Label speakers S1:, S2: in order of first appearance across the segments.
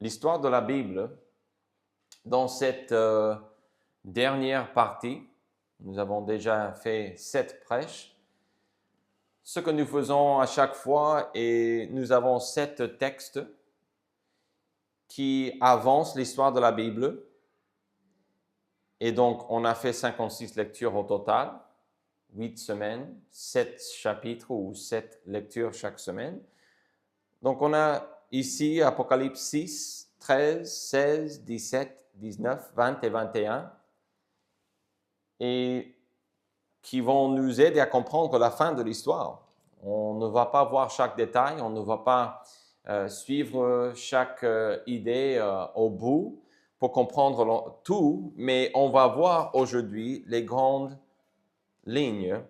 S1: l'histoire de la Bible. Dans cette dernière partie, nous avons déjà fait 7 prêches. Ce que nous faisons à chaque fois, et nous avons 7 textes qui avancent l'histoire de la Bible. Et donc, on a fait 56 lectures au total, 8 semaines, 7 chapitres ou 7 lectures chaque semaine. Donc, on a ici Apocalypse 6, 13, 16, 17, 19, 20 et 21, et qui vont nous aider à comprendre la fin de l'histoire. On ne va pas voir chaque détail, on ne va pas suivre chaque idée au bout pour comprendre tout, mais on va voir aujourd'hui les grandes lignes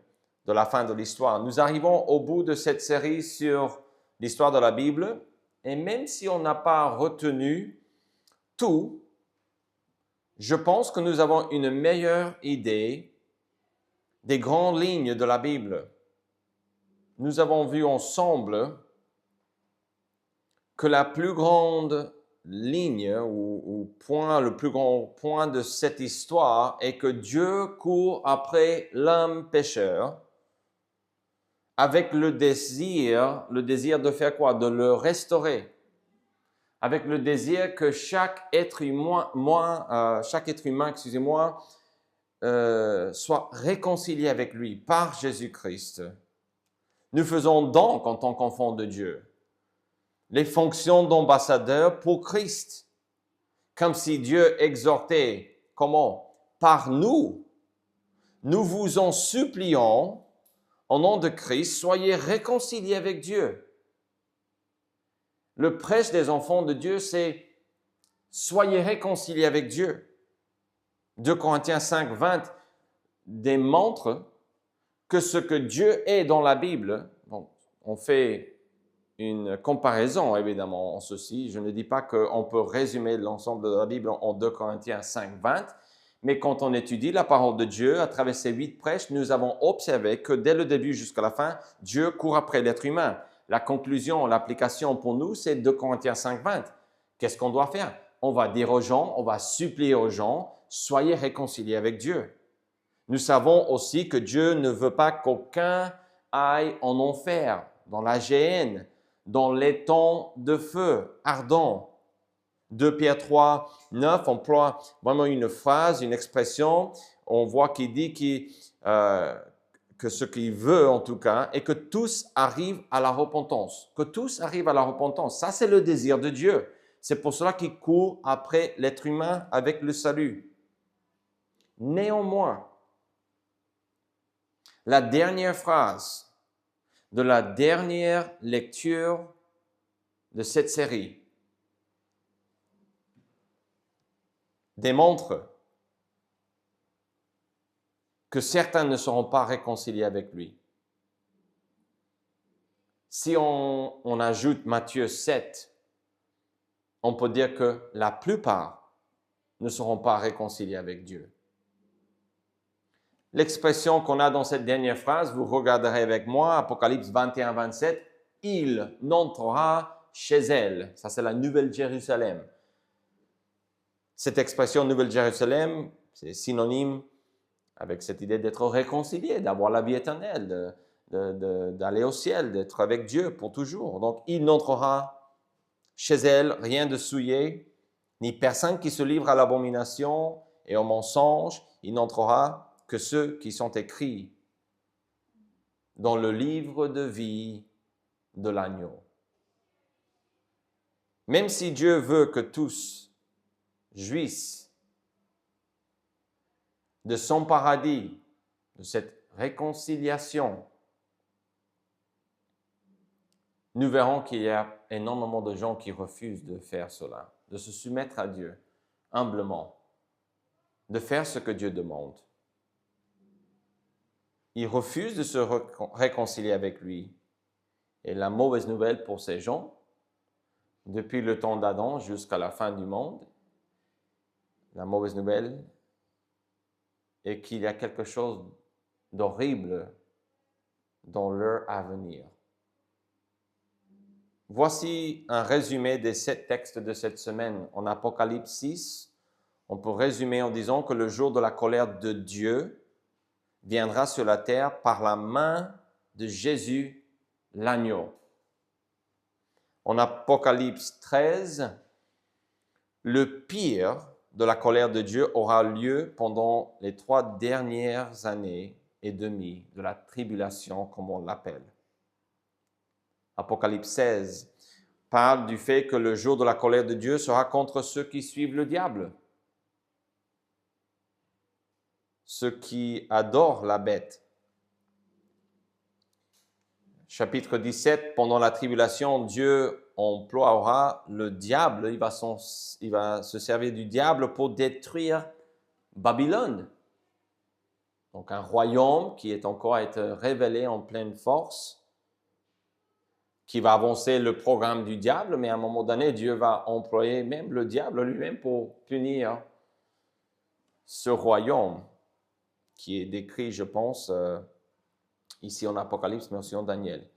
S1: de la fin de l'histoire. Nous arrivons au bout de cette série sur l'histoire de la Bible, et même si on n'a pas retenu tout, je pense que nous avons une meilleure idée des grandes lignes de la Bible. Nous avons vu ensemble que la plus grande ligne ou point, le plus grand point de cette histoire est que Dieu court après l'homme pécheur avec le désir de faire quoi? De le restaurer. Avec le désir que chaque être humain, soit réconcilié avec lui par Jésus-Christ. Nous faisons donc, en tant qu'enfants de Dieu, les fonctions d'ambassadeurs pour Christ, comme si Dieu exhortait, comment? Par nous. Nous vous en supplions, au nom de Christ, soyez réconciliés avec Dieu. Le prêche des enfants de Dieu, c'est soyez réconciliés avec Dieu. 2 Corinthiens 5, 20 démontre que ce que Dieu est dans la Bible, bon, on fait une comparaison évidemment en ceci, je ne dis pas qu'on peut résumer l'ensemble de la Bible en 2 Corinthiens 5, 20, mais quand on étudie la parole de Dieu à travers ces 8 prêches, nous avons observé que dès le début jusqu'à la fin, Dieu court après l'être humain. La conclusion, l'application pour nous, c'est 2 Corinthiens 5, 20. Qu'est-ce qu'on doit faire? On va dire aux gens, on va supplier aux gens, soyez réconciliés avec Dieu. Nous savons aussi que Dieu ne veut pas qu'aucun aille en enfer, dans la géhenne, dans l'étang de feu ardent. 2 Pierre 3, 9 emploie vraiment une phrase, une expression, on voit qu'il dit que ce qu'il veut en tout cas est que tous arrivent à la repentance. Que tous arrivent à la repentance. Ça, c'est le désir de Dieu. C'est pour cela qu'il court après l'être humain avec le salut. Néanmoins, la dernière phrase de la dernière lecture de cette série démontre que certains ne seront pas réconciliés avec lui. Si on ajoute Matthieu 7, on peut dire que la plupart ne seront pas réconciliés avec Dieu. L'expression qu'on a dans cette dernière phrase, vous regarderez avec moi, Apocalypse 21, 27, « Il n'entrera chez elle ». Ça, c'est la Nouvelle Jérusalem. Cette expression Nouvelle Jérusalem, c'est synonyme avec cette idée d'être réconcilié, d'avoir la vie éternelle, d'aller au ciel, d'être avec Dieu pour toujours. Donc, il n'entrera chez elle rien de souillé, ni personne qui se livre à l'abomination et au mensonge. Il n'entrera que ceux qui sont écrits dans le livre de vie de l'agneau. Même si Dieu veut que tous jouissent de son paradis, de cette réconciliation, nous verrons qu'il y a énormément de gens qui refusent de faire cela, de se soumettre à Dieu humblement, de faire ce que Dieu demande. Ils refusent de se réconcilier avec lui. Et la mauvaise nouvelle pour ces gens, depuis le temps d'Adam jusqu'à la fin du monde, la mauvaise nouvelle est qu'il y a quelque chose d'horrible dans leur avenir. voici un résumé des 7 textes de cette semaine. En Apocalypse 6, on peut résumer en disant que le jour de la colère de Dieu viendra sur la terre par la main de Jésus, l'agneau. En Apocalypse 13, le pire de la colère de Dieu aura lieu pendant les 3 dernières années et demie de la tribulation, comme on l'appelle. Apocalypse 16 parle du fait que le jour de la colère de Dieu sera contre ceux qui suivent le diable, ceux qui adorent la bête. Chapitre 17, pendant la tribulation, Dieu emploiera le diable, il va se servir du diable pour détruire Babylone. Donc un royaume qui est encore à être révélé en pleine force, qui va avancer le programme du diable, mais à un moment donné, Dieu va employer même le diable lui-même pour punir ce royaume qui est décrit, je pense, ici en Apocalypse, mais aussi en Daniel.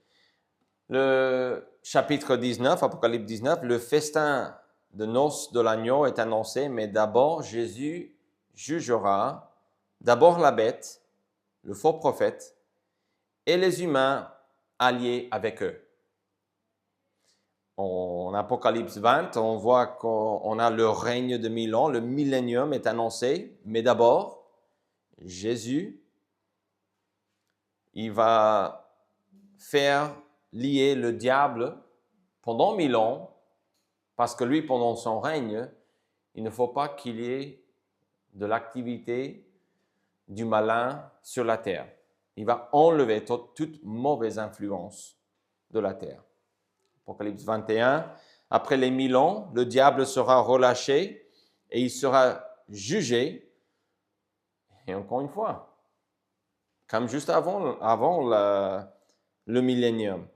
S1: Le chapitre 19, Apocalypse 19, le festin de noces de l'agneau est annoncé, mais d'abord Jésus jugera d'abord la bête, le faux prophète, et les humains alliés avec eux. En Apocalypse 20, on voit qu'on a le règne de 1000 ans, le millénium est annoncé, mais d'abord, Jésus, il va faire lier le diable pendant 1000 ans, parce que lui, pendant son règne, il ne faut pas qu'il y ait de l'activité du malin sur la terre. Il va enlever toute mauvaise influence de la terre. Apocalypse 21, après les 1000 ans, le diable sera relâché et il sera jugé. Et encore une fois, comme juste avant le millénium,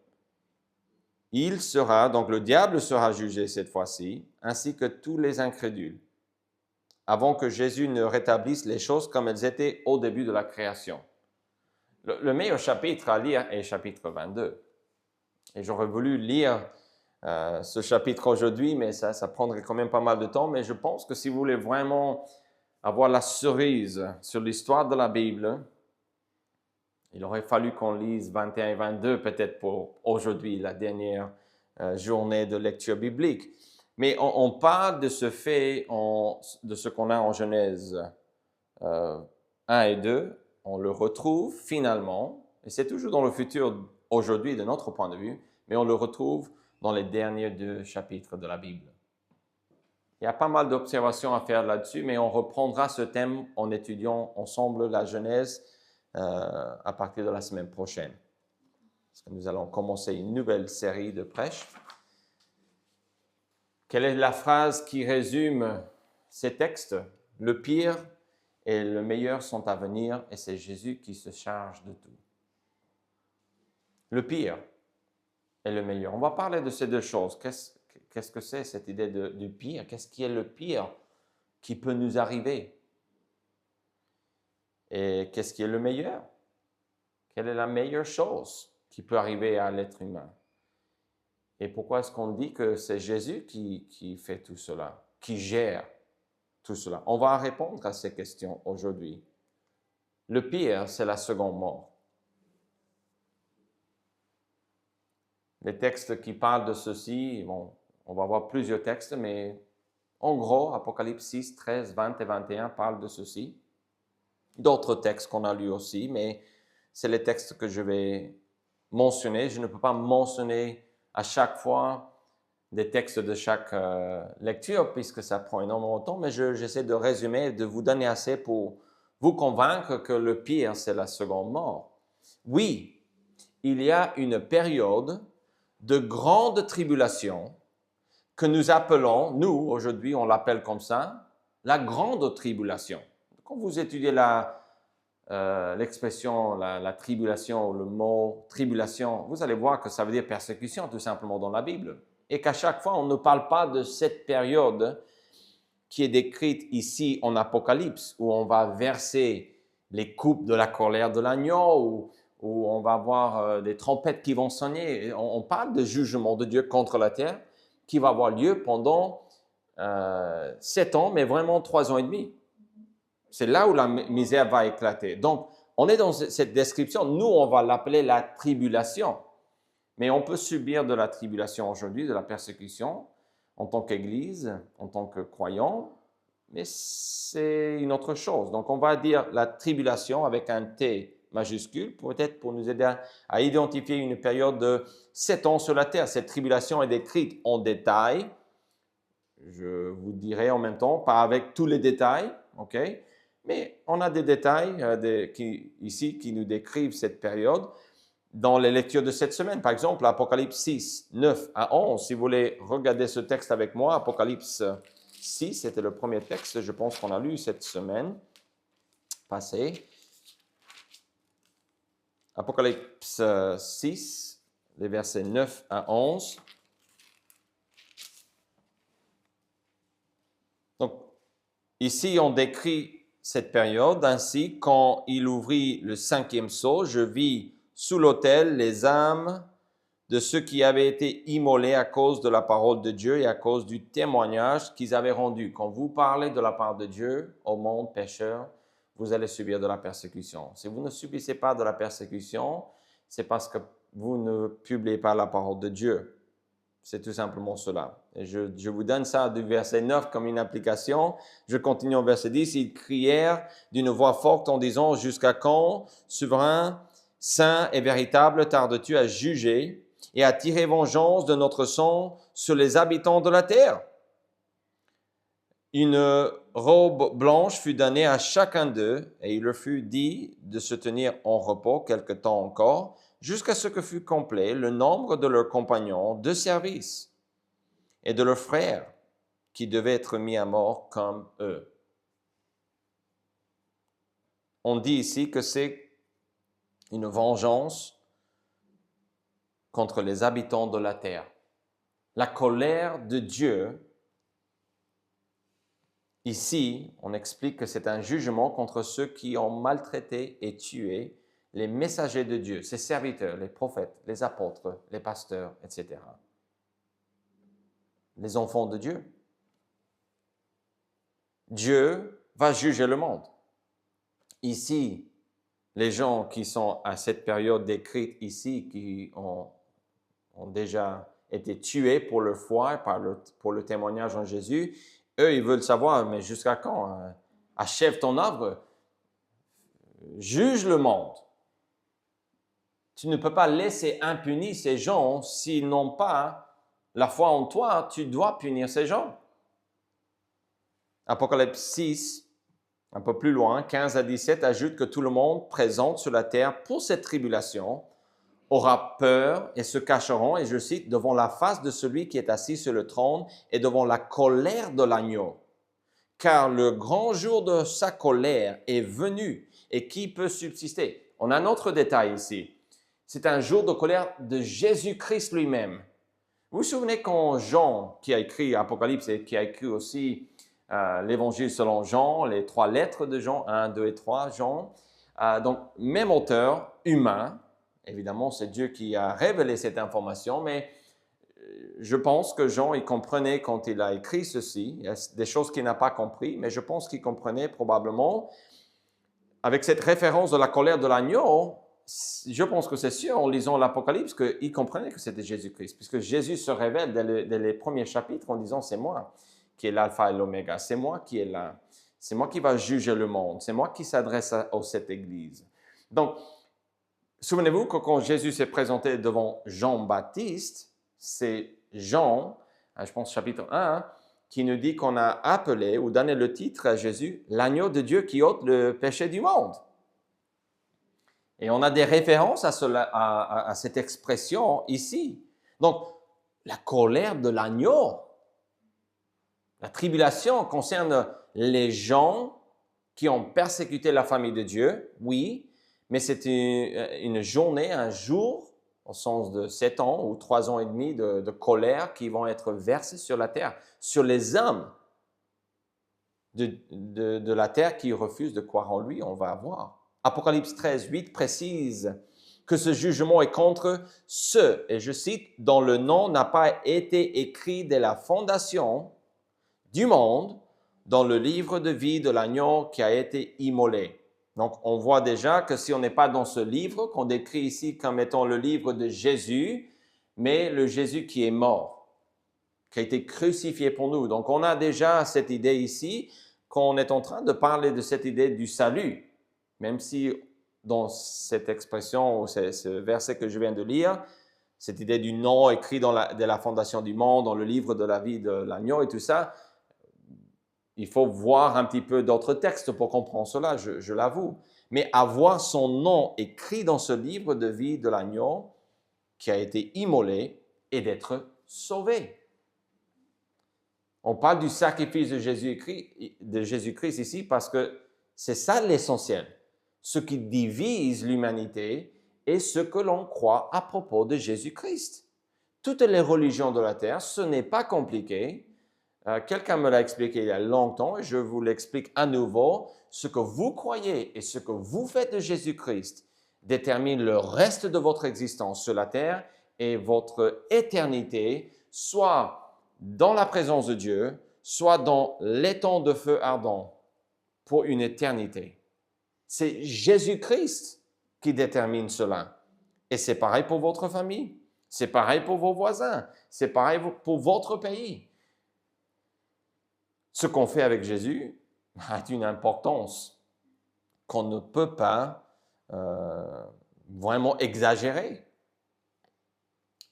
S1: donc le diable sera jugé cette fois-ci, ainsi que tous les incrédules, avant que Jésus ne rétablisse les choses comme elles étaient au début de la création. Le meilleur chapitre à lire est chapitre 22. Et j'aurais voulu lire ce chapitre aujourd'hui, mais ça prendrait quand même pas mal de temps. Mais je pense que si vous voulez vraiment avoir la cerise sur l'histoire de la Bible, il aurait fallu qu'on lise 21 et 22 peut-être pour aujourd'hui, la dernière journée de lecture biblique. Mais on parle de ce fait, de ce qu'on a en Genèse 1 et 2. On le retrouve finalement, et c'est toujours dans le futur aujourd'hui de notre point de vue, mais on le retrouve dans les derniers 2 chapitres de la Bible. Il y a pas mal d'observations à faire là-dessus, mais on reprendra ce thème en étudiant ensemble la Genèse à partir de la semaine prochaine. Parce que nous allons commencer une nouvelle série de prêches. Quelle est la phrase qui résume ces textes? Le pire et le meilleur sont à venir, et c'est Jésus qui se charge de tout. Le pire et le meilleur. On va parler de ces 2 choses. Qu'est-ce que c'est cette idée du pire? Qu'est-ce qui est le pire qui peut nous arriver? Et qu'est-ce qui est le meilleur? Quelle est la meilleure chose qui peut arriver à l'être humain? Et pourquoi est-ce qu'on dit que c'est Jésus qui fait tout cela, qui gère tout cela? On va répondre à ces questions aujourd'hui. Le pire, c'est la seconde mort. Les textes qui parlent de ceci, bon, on va voir plusieurs textes, mais en gros, Apocalypse 6, 13, 20 et 21 parlent de ceci. D'autres textes qu'on a lus aussi, mais c'est les textes que je vais mentionner. Je ne peux pas mentionner à chaque fois des textes de chaque lecture, puisque ça prend énormément de temps, mais j'essaie de résumer, de vous donner assez pour vous convaincre que le pire, c'est la seconde mort. Oui, il y a une période de grande tribulation que nous appelons, nous, aujourd'hui, on l'appelle comme ça, la grande tribulation. Quand vous étudiez l'expression, la tribulation, le mot tribulation, vous allez voir que ça veut dire persécution, tout simplement, dans la Bible. Et qu'à chaque fois, on ne parle pas de cette période qui est décrite ici en Apocalypse, où on va verser les coupes de la colère de l'agneau, où on va avoir des trompettes qui vont sonner. On parle de jugement de Dieu contre la terre qui va avoir lieu pendant 7 ans, mais vraiment 3 ans et demi. C'est là où la misère va éclater. Donc, on est dans cette description. Nous, on va l'appeler la tribulation. Mais on peut subir de la tribulation aujourd'hui, de la persécution, en tant qu'Église, en tant que croyant, mais c'est une autre chose. Donc, on va dire la tribulation avec un T majuscule, peut-être pour nous aider à identifier une période de 7 ans sur la terre. Cette tribulation est décrite en détail. Je vous dirai en même temps, pas avec tous les détails, ok? Mais on a des détails ici qui nous décrivent cette période dans les lectures de cette semaine. Par exemple, Apocalypse 6, 9 à 11. Si vous voulez regarder ce texte avec moi, Apocalypse 6, c'était le premier texte, je pense qu'on a lu cette semaine passée. Apocalypse 6, les versets 9 à 11. Donc, ici, on décrit cette période ainsi: quand il ouvrit le 5e sceau, je vis sous l'autel les âmes de ceux qui avaient été immolés à cause de la parole de Dieu et à cause du témoignage qu'ils avaient rendu. Quand vous parlez de la part de Dieu au monde pécheur, vous allez subir de la persécution. Si vous ne subissez pas de la persécution, c'est parce que vous ne publiez pas la parole de Dieu. C'est tout simplement cela. Et je vous donne ça du verset 9 comme une application. Je continue au verset 10. Ils crièrent d'une voix forte en disant: jusqu'à quand, souverain, saint et véritable, tardes-tu à juger et à tirer vengeance de notre sang sur les habitants de la terre? Une robe blanche fut donnée à chacun d'eux, et il leur fut dit de se tenir en repos quelque temps encore, jusqu'à ce que fût complet le nombre de leurs compagnons de service et de leurs frères qui devaient être mis à mort comme eux. On dit ici que c'est une vengeance contre les habitants de la terre. La colère de Dieu, ici, on explique que c'est un jugement contre ceux qui ont maltraité et tué les messagers de Dieu, ses serviteurs, les prophètes, les apôtres, les pasteurs, etc. Les enfants de Dieu. Dieu va juger le monde. Ici, les gens qui sont à cette période décrite ici, qui ont déjà été tués pour leur foi, pour le témoignage en Jésus, eux, ils veulent savoir, mais jusqu'à quand? Achève ton œuvre, juge le monde. Tu ne peux pas laisser impunis ces gens s'ils n'ont pas la foi en toi, tu dois punir ces gens. Apocalypse 6, un peu plus loin, 15 à 17, ajoute que tout le monde présent sur la terre pour cette tribulation aura peur et se cacheront, et je cite, devant la face de celui qui est assis sur le trône et devant la colère de l'agneau. Car le grand jour de sa colère est venu, et qui peut subsister? On a un autre détail ici. C'est un jour de colère de Jésus-Christ lui-même. Vous vous souvenez quand Jean, qui a écrit Apocalypse et qui a écrit aussi l'Évangile selon Jean, les 3 lettres de Jean, 1, 2 et 3, Jean, donc même auteur, humain, évidemment c'est Dieu qui a révélé cette information, mais je pense que Jean, il comprenait quand il a écrit ceci, il y a des choses qu'il n'a pas compris, mais je pense qu'il comprenait probablement, avec cette référence de la colère de l'agneau, je pense que c'est sûr, en lisant l'Apocalypse, qu'il comprenait que c'était Jésus-Christ, puisque Jésus se révèle dès les premiers chapitres en disant « c'est moi qui est l'alpha et l'oméga, c'est moi qui est là, c'est moi qui va juger le monde, c'est moi qui s'adresse à cette Église. » Donc, souvenez-vous que quand Jésus s'est présenté devant Jean-Baptiste, c'est Jean, je pense chapitre 1, qui nous dit qu'on a appelé ou donné le titre à Jésus « l'agneau de Dieu qui ôte le péché du monde ». Et on a des références à cette expression ici. Donc, la colère de l'agneau, la tribulation concerne les gens qui ont persécuté la famille de Dieu, oui, mais c'est une journée, un jour, au sens de 7 ans ou 3 ans et demi de colère qui vont être versés sur la terre, sur les hommes de la terre qui refusent de croire en lui, on va voir. Apocalypse 13, 8 précise que ce jugement est contre ceux, et je cite, dont le nom n'a pas été écrit dès la fondation du monde dans le livre de vie de l'agneau qui a été immolé. Donc, on voit déjà que si on n'est pas dans ce livre, qu'on décrit ici comme étant le livre de Jésus, mais le Jésus qui est mort, qui a été crucifié pour nous. Donc, on a déjà cette idée ici qu'on est en train de parler de cette idée du salut, même si dans cette expression ou ce verset que je viens de lire, cette idée du nom écrit dès la fondation du monde, dans le livre de la vie de l'agneau et tout ça, il faut voir un petit peu d'autres textes pour comprendre cela, je l'avoue. Mais avoir son nom écrit dans ce livre de vie de l'agneau qui a été immolé et d'être sauvé. On parle du sacrifice de Jésus-Christ ici parce que c'est ça l'essentiel. Ce qui divise l'humanité est ce que l'on croit à propos de Jésus-Christ. Toutes les religions de la terre, ce n'est pas compliqué. Quelqu'un me l'a expliqué il y a longtemps et je vous l'explique à nouveau. Ce que vous croyez et ce que vous faites de Jésus-Christ détermine le reste de votre existence sur la terre et votre éternité, soit dans la présence de Dieu, soit dans l'étang de feu ardent pour une éternité. C'est Jésus-Christ qui détermine cela. Et c'est pareil pour votre famille, c'est pareil pour vos voisins, c'est pareil pour votre pays. Ce qu'on fait avec Jésus a une importance qu'on ne peut pas vraiment exagérer.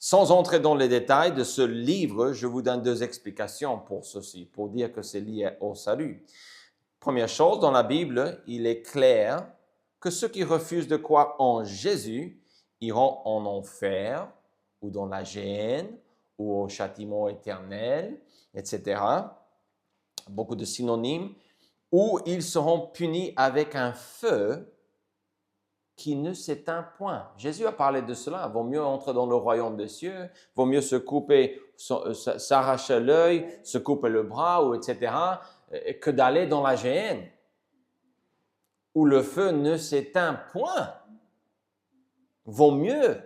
S1: Sans entrer dans les détails de ce livre, je vous donne 2 explications pour ceci, pour dire que c'est lié au salut. Première chose, dans la Bible, il est clair que ceux qui refusent de croire en Jésus iront en enfer ou dans la géhenne ou au châtiment éternel, etc. Beaucoup de synonymes, où ils seront punis avec un feu qui ne s'éteint point. Jésus a parlé de cela. Vaut mieux entrer dans le royaume des cieux, vaut mieux se couper, s'arracher l'œil, se couper le bras, ou etc., que d'aller dans la géhenne, où le feu ne s'éteint point. Vaut mieux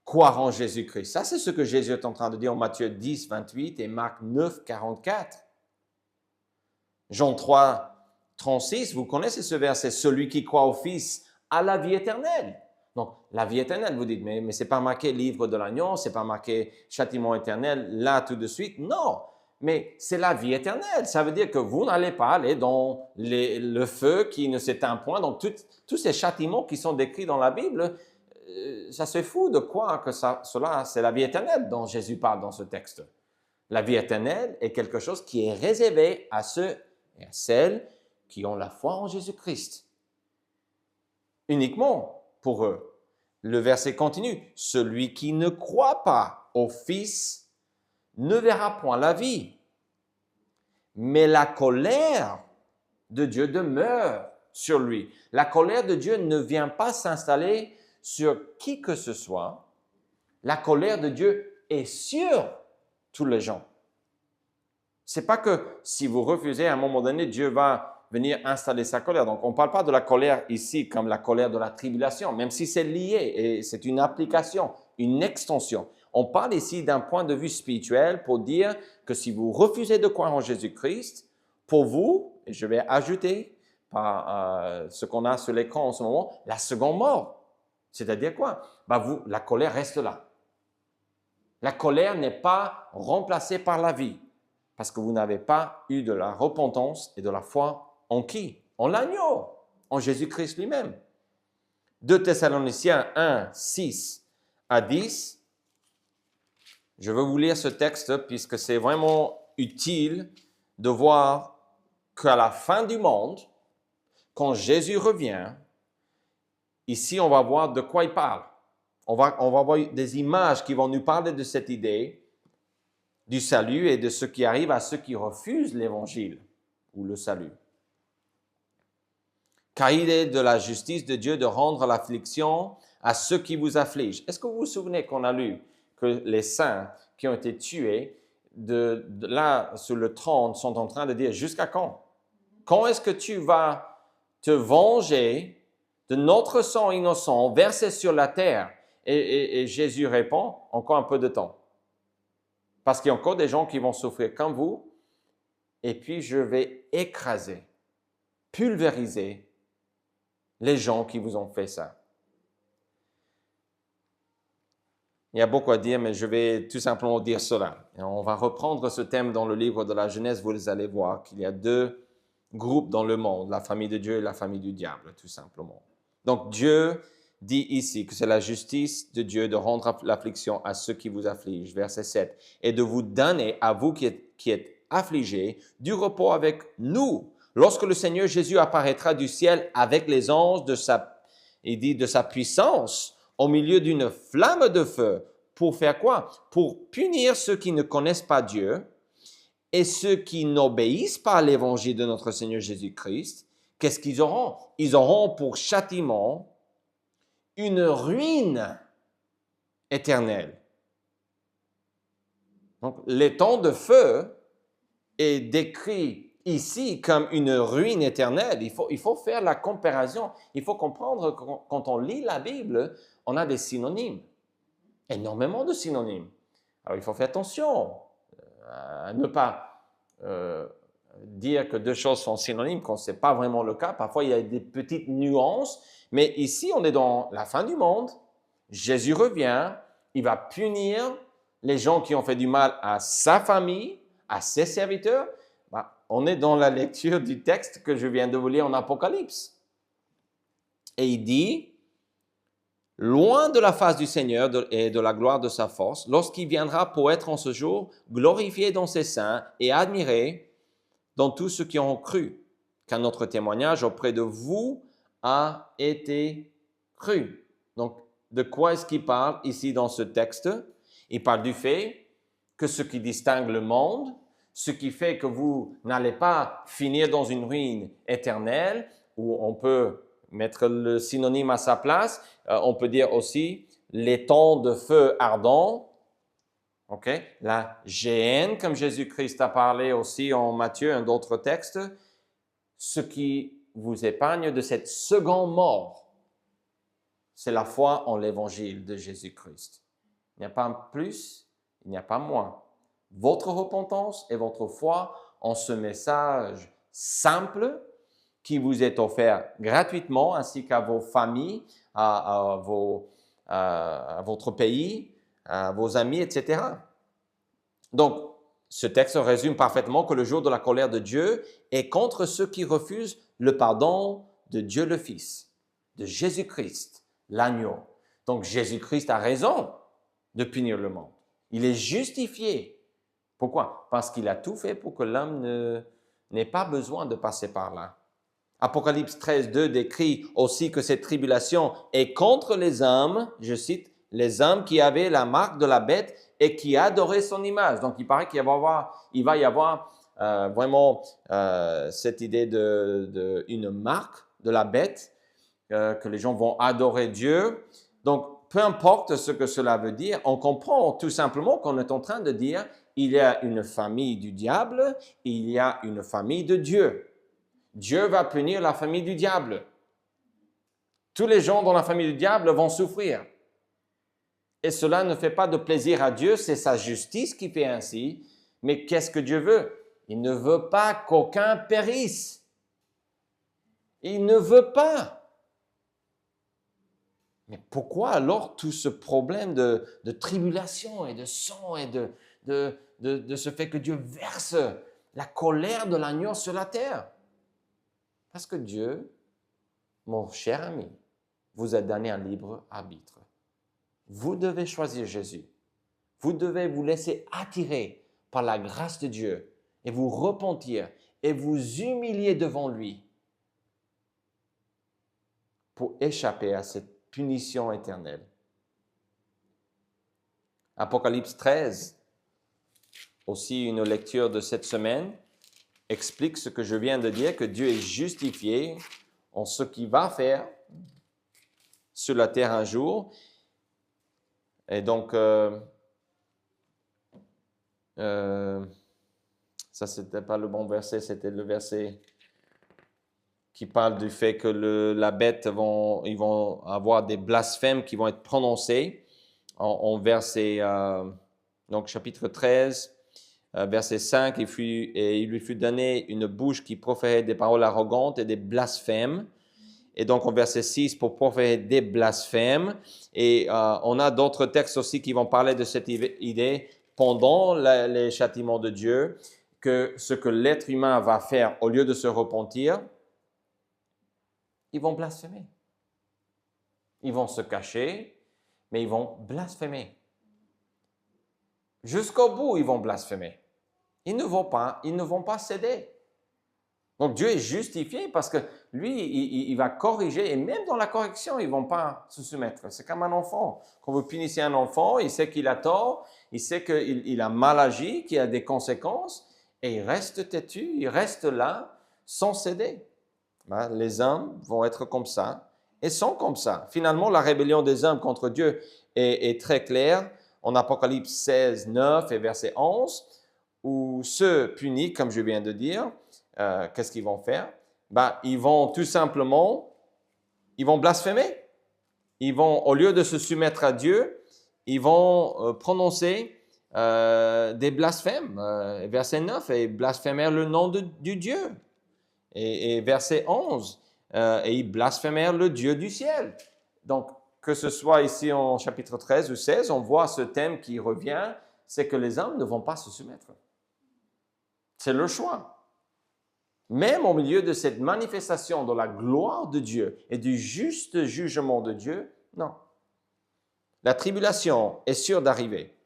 S1: croire en Jésus-Christ. Ça, c'est ce que Jésus est en train de dire en Matthieu 10, 28 et Marc 9, 44. Jean 3, 36, vous connaissez ce verset, celui qui croit au Fils a la vie éternelle. Donc, la vie éternelle, vous dites, mais c'est pas marqué livre de l'agneau, c'est pas marqué châtiment éternel, là, tout de suite. Non, mais c'est la vie éternelle. Ça veut dire que vous n'allez pas aller dans le feu qui ne s'éteint point. Donc, tous ces châtiments qui sont décrits dans la Bible, ça se fout de croire que cela, c'est la vie éternelle dont Jésus parle dans ce texte. La vie éternelle est quelque chose qui est réservé à ceux et à celles qui ont la foi en Jésus-Christ. Uniquement pour eux. Le verset continue. Celui qui ne croit pas au Fils ne verra point la vie. Mais la colère de Dieu demeure sur lui. La colère de Dieu ne vient pas s'installer sur qui que ce soit. La colère de Dieu est sur tous les gens. C'est pas que si vous refusez à un moment donné, Dieu va venir installer sa colère. Donc, on ne parle pas de la colère ici comme la colère de la tribulation, même si c'est lié et c'est une application, une extension. On parle ici d'un point de vue spirituel pour dire que si vous refusez de croire en Jésus-Christ, pour vous, et je vais ajouter par ce qu'on a sur l'écran en ce moment, la seconde mort. C'est-à-dire quoi? La colère reste là. La colère n'est pas remplacée par la vie parce que vous n'avez pas eu de la repentance et de la foi en qui? En l'agneau, en Jésus-Christ lui-même. 2 Thessaloniciens 1, 6 à 10. Je veux vous lire ce texte puisque c'est vraiment utile de voir qu'à la fin du monde, quand Jésus revient, ici on va voir de quoi il parle. On va voir des images qui vont nous parler de cette idée du salut et de ce qui arrive à ceux qui refusent l'évangile ou le salut. Car il est de la justice de Dieu de rendre l'affliction à ceux qui vous affligent. Est-ce que vous vous souvenez qu'on a lu que les saints qui ont été tués, de là, sur le trône, sont en train de dire, jusqu'à quand? Quand est-ce que tu vas te venger de notre sang innocent versé sur la terre. Et Jésus répond, encore un peu de temps. Parce qu'il y a encore des gens qui vont souffrir comme vous, et puis je vais écraser, pulvériser les gens qui vous ont fait ça. Il y a beaucoup à dire, mais je vais tout simplement dire cela. Et on va reprendre ce thème dans le livre de la Genèse. Vous allez voir qu'il y a deux groupes dans le monde, la famille de Dieu et la famille du diable, tout simplement. Donc Dieu dit ici que c'est la justice de Dieu de rendre l'affliction à ceux qui vous affligent, verset 7, et de vous donner à vous qui êtes affligés du repos avec nous, lorsque le Seigneur Jésus apparaîtra du ciel avec les anges de sa puissance, au milieu d'une flamme de feu. Pour faire quoi? Pour punir ceux qui ne connaissent pas Dieu et ceux qui n'obéissent pas à l'évangile de notre Seigneur Jésus-Christ. Qu'est-ce qu'ils auront? Ils auront pour châtiment une ruine éternelle. Donc, les temps de feu est décrit ici comme une ruine éternelle. Il faut faire la comparaison. Il faut comprendre que quand on lit la Bible, on a des synonymes, énormément de synonymes. Alors, il faut faire attention à ne pas dire que deux choses sont synonymes quand ce n'est pas vraiment le cas. Parfois, il y a des petites nuances, mais ici, on est dans la fin du monde. Jésus revient, il va punir les gens qui ont fait du mal à sa famille, à ses serviteurs. On est dans la lecture du texte que je viens de vous lire en Apocalypse. Et il dit, loin de la face du Seigneur et de la gloire de sa force, lorsqu'il viendra pour être en ce jour glorifié dans ses saints et admiré dans tous ceux qui ont cru, car notre témoignage auprès de vous a été cru. Donc, de quoi est-ce qu'il parle ici dans ce texte? Il parle du fait que ce qui distingue le monde, ce qui fait que vous n'allez pas finir dans une ruine éternelle, où on peut mettre le synonyme à sa place, on peut dire aussi les temps de feu ardent, okay? La géhenne, comme Jésus-Christ a parlé aussi en Matthieu, un autre texte, ce qui vous épargne de cette seconde mort, c'est la foi en l'évangile de Jésus-Christ. Il n'y a pas plus, il n'y a pas moins. Votre repentance et votre foi en ce message simple qui vous est offert gratuitement, ainsi qu'à vos familles, à votre pays, à vos amis, etc. Donc, ce texte résume parfaitement que le jour de la colère de Dieu est contre ceux qui refusent le pardon de Dieu le Fils, de Jésus-Christ, l'agneau. Donc, Jésus-Christ a raison de punir le monde. Il est justifié. Pourquoi? Parce qu'il a tout fait pour que l'homme n'ait pas besoin de passer par là. Apocalypse 13, 2 décrit aussi que cette tribulation est contre les hommes, je cite, les hommes qui avaient la marque de la bête et qui adoraient son image. Donc, il paraît qu'il va y avoir vraiment cette idée une marque de la bête, que les gens vont adorer Dieu. Donc, peu importe ce que cela veut dire, on comprend tout simplement qu'on est en train de dire il y a une famille du diable, il y a une famille de Dieu. Dieu va punir la famille du diable. Tous les gens dans la famille du diable vont souffrir. Et cela ne fait pas de plaisir à Dieu, c'est sa justice qui fait ainsi. Mais qu'est-ce que Dieu veut? Il ne veut pas qu'aucun périsse. Il ne veut pas. Mais pourquoi alors tout ce problème de tribulation et de sang et de ce fait que Dieu verse la colère de l'agneau sur la terre? Parce que Dieu, mon cher ami, vous a donné un libre arbitre. Vous devez choisir Jésus. Vous devez vous laisser attirer par la grâce de Dieu et vous repentir et vous humilier devant lui pour échapper à cette punition éternelle. Apocalypse 13, aussi une lecture de cette semaine, explique ce que je viens de dire, que Dieu est justifié en ce qu'il va faire sur la terre un jour. Et donc, ça, c'était pas le bon verset, c'était le verset qui parle du fait que la bête ils vont avoir des blasphèmes qui vont être prononcés en verset, donc chapitre 13, verset 5, il lui fut donné une bouche qui proférait des paroles arrogantes et des blasphèmes. Et donc, en verset 6, pour proférer des blasphèmes. Et on a d'autres textes aussi qui vont parler de cette idée pendant les châtiments de Dieu, que ce que l'être humain va faire au lieu de se repentir, ils vont blasphémer. Ils vont se cacher, mais ils vont blasphémer. Jusqu'au bout, ils vont blasphémer. Ils ne vont pas céder. Donc Dieu est justifié parce que lui, il va corriger et même dans la correction, ils ne vont pas se soumettre. C'est comme un enfant. Quand vous punissez un enfant, il sait qu'il a tort, il sait qu'il a mal agi, qu'il y a des conséquences et il reste têtu, il reste là sans céder. Les hommes vont être comme ça et sont comme ça. Finalement, la rébellion des hommes contre Dieu est très claire en Apocalypse 16, 9 et verset 11, où ceux punis, comme je viens de dire, qu'est-ce qu'ils vont faire? Ils vont tout simplement, ils vont blasphémer. Ils vont, au lieu de se soumettre à Dieu, ils vont prononcer des blasphèmes. Verset 9, et blasphémèrent le nom du Dieu. Et verset 11, et ils blasphémèrent le Dieu du ciel. Donc, que ce soit ici en chapitre 13 ou 16, on voit ce thème qui revient, c'est que les hommes ne vont pas se soumettre. C'est leur choix. Même au milieu de cette manifestation de la gloire de Dieu et du juste jugement de Dieu, non. La tribulation est sûre d'arriver.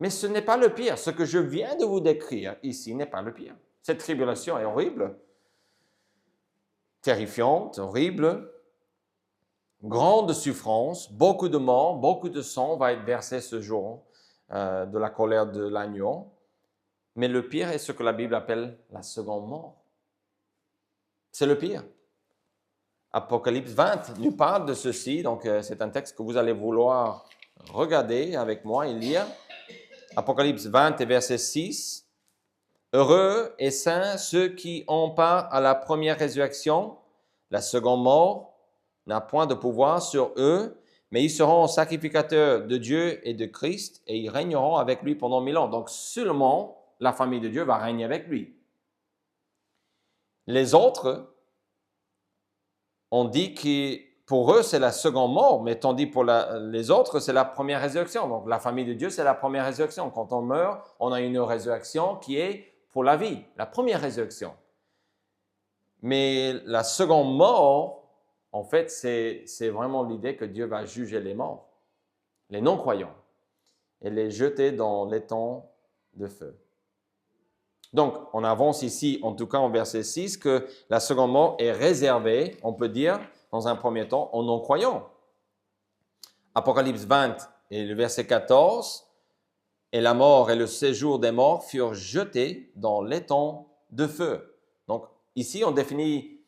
S1: Mais ce n'est pas le pire. Ce que je viens de vous décrire ici n'est pas le pire. Cette tribulation est horrible, terrifiante, horrible, grande souffrance, beaucoup de morts, beaucoup de sang va être versé ce jour de la colère de l'agneau. Mais le pire est ce que la Bible appelle la seconde mort. C'est le pire. Apocalypse 20 nous parle de ceci, donc c'est un texte que vous allez vouloir regarder avec moi et lire. Apocalypse 20 et verset 6. Heureux et saints ceux qui ont part à la première résurrection. La seconde mort n'a point de pouvoir sur eux, mais ils seront sacrificateurs de Dieu et de Christ et ils régneront avec lui pendant 1000 ans. Donc seulement la famille de Dieu va régner avec lui. Les autres, on dit que pour eux, c'est la seconde mort, mais tandis pour les autres, c'est la première résurrection. Donc la famille de Dieu, c'est la première résurrection. Quand on meurt, on a une résurrection qui est pour la vie, la première résurrection. Mais la seconde mort, en fait, c'est vraiment l'idée que Dieu va juger les morts, les non-croyants, et les jeter dans l'étang de feu. Donc, on avance ici, en tout cas en verset 6, que la seconde mort est réservée, on peut dire, dans un premier temps, aux non-croyants. Apocalypse 20 et le verset 14, « Et la mort et le séjour des morts furent jetés dans l'étang de feu. » Donc, ici, on définit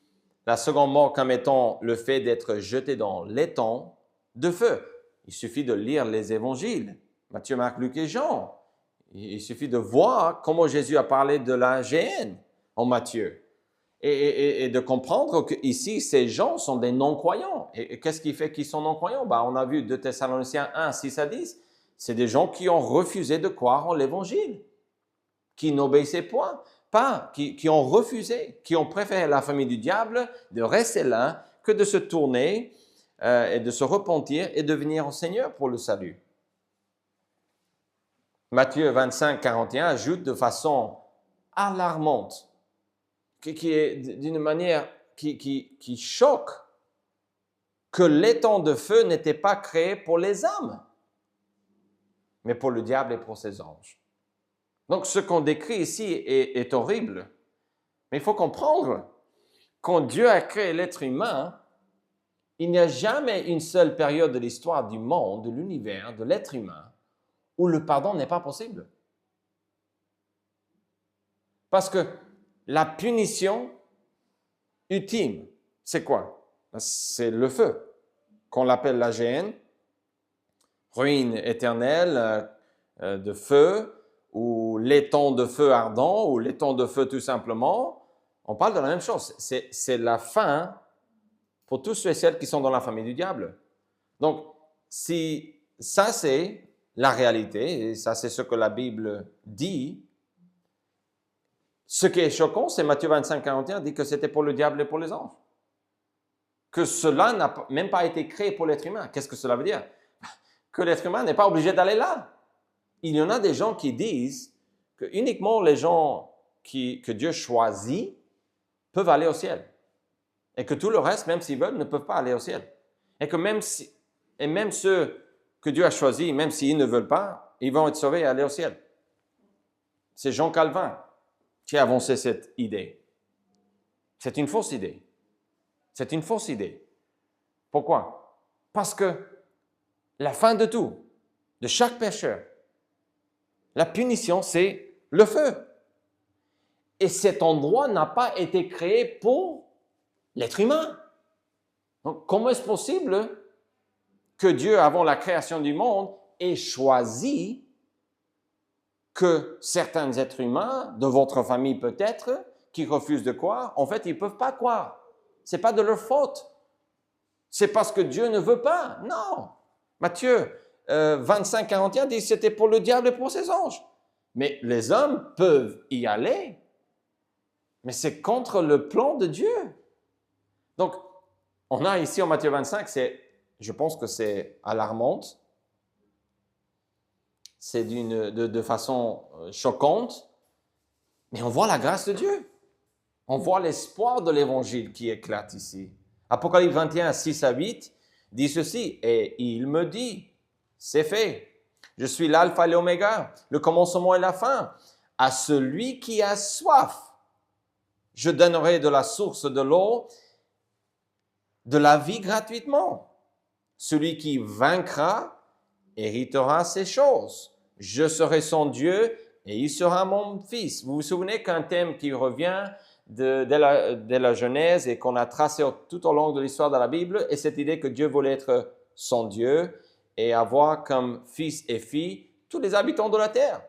S1: la seconde mort comme étant le fait d'être jeté dans l'étang de feu. Il suffit de lire les évangiles, Matthieu, Marc, Luc et Jean. Il suffit de voir comment Jésus a parlé de la géhenne en Matthieu et de comprendre qu'ici, ces gens sont des non-croyants. Et qu'est-ce qui fait qu'ils sont non-croyants? On a vu 2 Thessaloniciens 1, 6 à 10. C'est des gens qui ont refusé de croire en l'Évangile, qui n'obéissaient pas, qui ont refusé, qui ont préféré la famille du diable de rester là que de se tourner et de se repentir et de venir au Seigneur pour le salut. Matthieu 25, 41 ajoute de façon alarmante, qui est d'une manière qui choque, que l'étang de feu n'était pas créé pour les hommes, mais pour le diable et pour ses anges. Donc, ce qu'on décrit ici est horrible, mais il faut comprendre, quand Dieu a créé l'être humain, il n'y a jamais une seule période de l'histoire du monde, de l'univers, de l'être humain, où le pardon n'est pas possible. Parce que la punition ultime, c'est quoi? C'est le feu, qu'on l'appelle la géhenne, ruine éternelle de feu, ou l'étang de feu ardent, ou l'étang de feu tout simplement. On parle de la même chose. C'est la fin pour tous ceux et celles qui sont dans la famille du diable. Donc, si ça c'est la réalité, et ça c'est ce que la Bible dit, ce qui est choquant, c'est Matthieu 25, 41 dit que c'était pour le diable et pour les anges. Que cela n'a même pas été créé pour l'être humain. Qu'est-ce que cela veut dire? Que l'être humain n'est pas obligé d'aller là. Il y en a des gens qui disent que uniquement les gens que Dieu choisit peuvent aller au ciel. Et que tout le reste, même s'ils veulent, ne peuvent pas aller au ciel. Et que même ceux que Dieu a choisis, même s'ils ne veulent pas, ils vont être sauvés et aller au ciel. C'est Jean Calvin qui a avancé cette idée. C'est une fausse idée. C'est une fausse idée. Pourquoi? Parce que la fin de tout, de chaque pécheur, la punition, c'est le feu. Et cet endroit n'a pas été créé pour l'être humain. Donc, comment est-ce possible que Dieu, avant la création du monde, ait choisi que certains êtres humains, de votre famille peut-être, qui refusent de croire, en fait, ils ne peuvent pas croire. Ce n'est pas de leur faute. C'est parce que Dieu ne veut pas. Non. Matthieu 25, 41 dit que c'était pour le diable et pour ses anges. Mais les hommes peuvent y aller. Mais c'est contre le plan de Dieu. Donc, on a ici en Matthieu 25, je pense que c'est alarmante. C'est de façon choquante. Mais on voit la grâce de Dieu. On voit l'espoir de l'Évangile qui éclate ici. Apocalypse 21, 6 à 8 dit ceci. Et il me dit, c'est fait. Je suis l'alpha et l'oméga, le commencement et la fin. À celui qui a soif, je donnerai de la source de l'eau, de la vie gratuitement. Celui qui vaincra héritera ces choses. Je serai son Dieu et il sera mon fils. Vous vous souvenez qu'un thème qui revient dès la Genèse et qu'on a tracé tout au long de l'histoire de la Bible est cette idée que Dieu voulait être son Dieu et avoir comme fils et fille tous les habitants de la terre.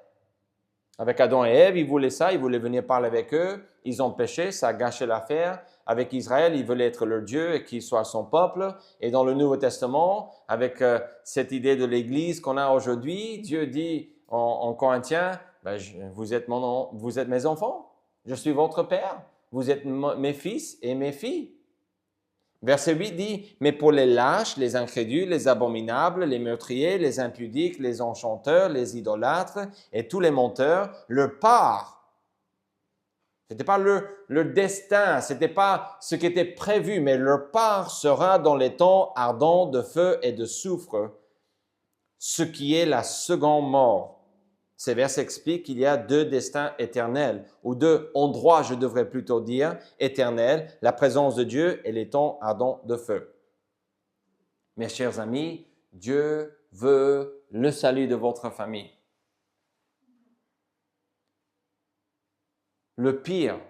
S1: Avec Adam et Ève, il voulait ça, il voulait venir parler avec eux. Ils ont péché, ça a gâché l'affaire. Avec Israël, il voulait être leur Dieu et qu'il soit son peuple. Et dans le Nouveau Testament, avec cette idée de l'Église qu'on a aujourd'hui, Dieu dit en Corinthiens, vous êtes mes enfants, je suis votre Père, vous êtes mes fils et mes filles. Verset 8 dit, mais pour les lâches, les incrédules, les abominables, les meurtriers, les impudiques, les enchanteurs, les idolâtres et tous les menteurs, leur part. Ce n'était pas leur destin, ce n'était pas ce qui était prévu, mais leur part sera dans les temps ardents de feu et de soufre, ce qui est la seconde mort. Ces versets expliquent qu'il y a deux destins éternels, ou deux endroits, je devrais plutôt dire, éternels, la présence de Dieu et les temps ardents de feu. Mes chers amis, Dieu veut le salut de votre famille. Le pire,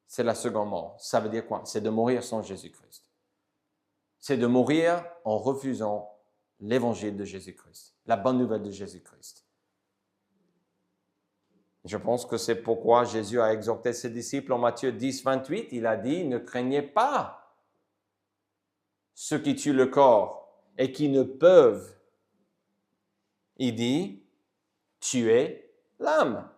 S1: c'est la seconde mort. Ça veut dire quoi? C'est de mourir sans Jésus-Christ. C'est de mourir en refusant l'évangile de Jésus-Christ, la bonne nouvelle de Jésus-Christ. Je pense que c'est pourquoi Jésus a exhorté ses disciples en Matthieu 10, 28. Il a dit, ne craignez pas ceux qui tuent le corps et qui ne peuvent, il dit, tuer l'âme.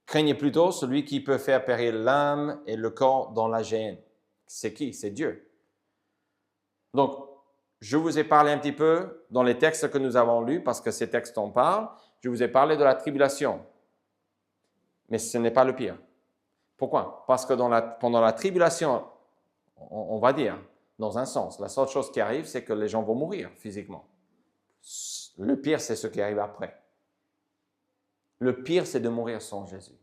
S1: Craignez plutôt celui qui peut faire périr l'âme et le corps dans la géhenne. C'est qui? C'est Dieu. Donc, je vous ai parlé un petit peu dans les textes que nous avons lus, parce que ces textes en parlent. Je vous ai parlé de la tribulation. Mais ce n'est pas le pire. Pourquoi? Parce que pendant la tribulation, on va dire, dans un sens, la seule chose qui arrive, c'est que les gens vont mourir physiquement. Le pire, c'est ce qui arrive après. Le pire, c'est de mourir sans Jésus.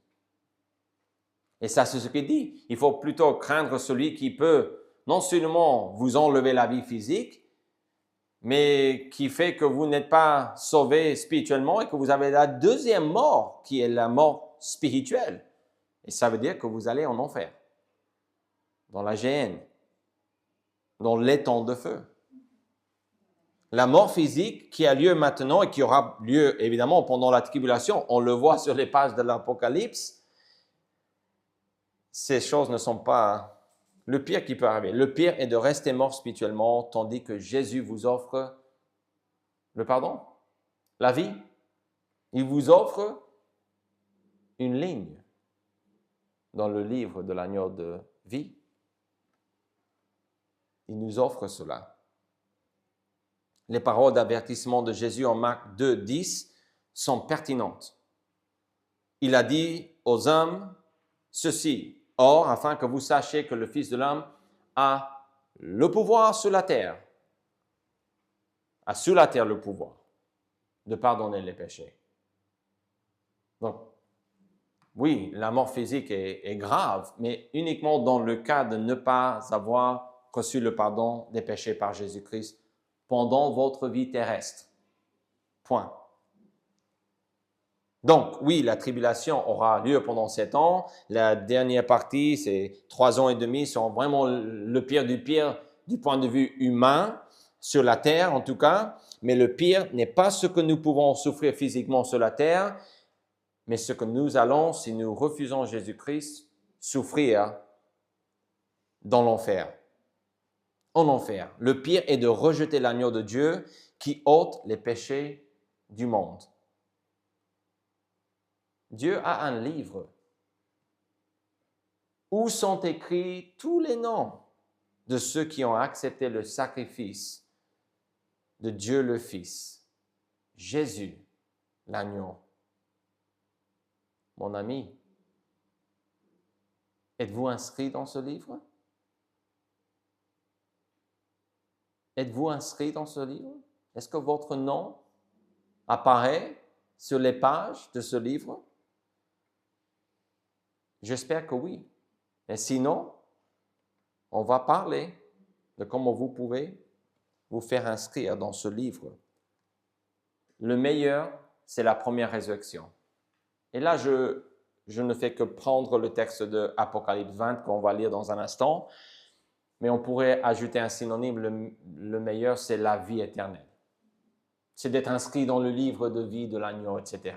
S1: Et ça, c'est ce qu'il dit. Il faut plutôt craindre celui qui peut non seulement vous enlever la vie physique, mais qui fait que vous n'êtes pas sauvé spirituellement et que vous avez la deuxième mort, qui est la mort spirituelle. Et ça veut dire que vous allez en enfer, dans la géhenne, dans l'étang de feu. La mort physique qui a lieu maintenant et qui aura lieu évidemment pendant la tribulation, on le voit sur les pages de l'Apocalypse, ces choses ne sont pas le pire qui peut arriver. Le pire est de rester mort spirituellement, tandis que Jésus vous offre le pardon, la vie. Il vous offre une ligne dans le livre de l'agneau de vie. Il nous offre cela. Les paroles d'avertissement de Jésus en Marc 2, 10 sont pertinentes. Il a dit aux hommes ceci: or, afin que vous sachiez que le Fils de l'homme a le pouvoir sur la terre, a sur la terre le pouvoir de pardonner les péchés. Donc, oui, la mort physique est grave, mais uniquement dans le cas de ne pas avoir reçu le pardon des péchés par Jésus-Christ pendant votre vie terrestre. Point. Donc, oui, la tribulation aura lieu pendant 7 ans. La dernière partie, ces 3 ans et demi, sont vraiment le pire du point de vue humain, sur la terre en tout cas. Mais le pire n'est pas ce que nous pouvons souffrir physiquement sur la terre, mais ce que nous allons, si nous refusons Jésus-Christ, souffrir dans l'enfer. En enfer. Le pire est de rejeter l'agneau de Dieu qui ôte les péchés du monde. Dieu a un livre où sont écrits tous les noms de ceux qui ont accepté le sacrifice de Dieu le Fils, Jésus, l'agneau. Mon ami, êtes-vous inscrit dans ce livre? Êtes-vous inscrit dans ce livre? Est-ce que votre nom apparaît sur les pages de ce livre? J'espère que oui. Et sinon, on va parler de comment vous pouvez vous faire inscrire dans ce livre. Le meilleur, c'est la première résurrection. Et là, je ne fais que prendre le texte de Apocalypse 20 qu'on va lire dans un instant, mais on pourrait ajouter un synonyme, le meilleur, c'est la vie éternelle. C'est d'être inscrit dans le livre de vie de l'agneau, etc.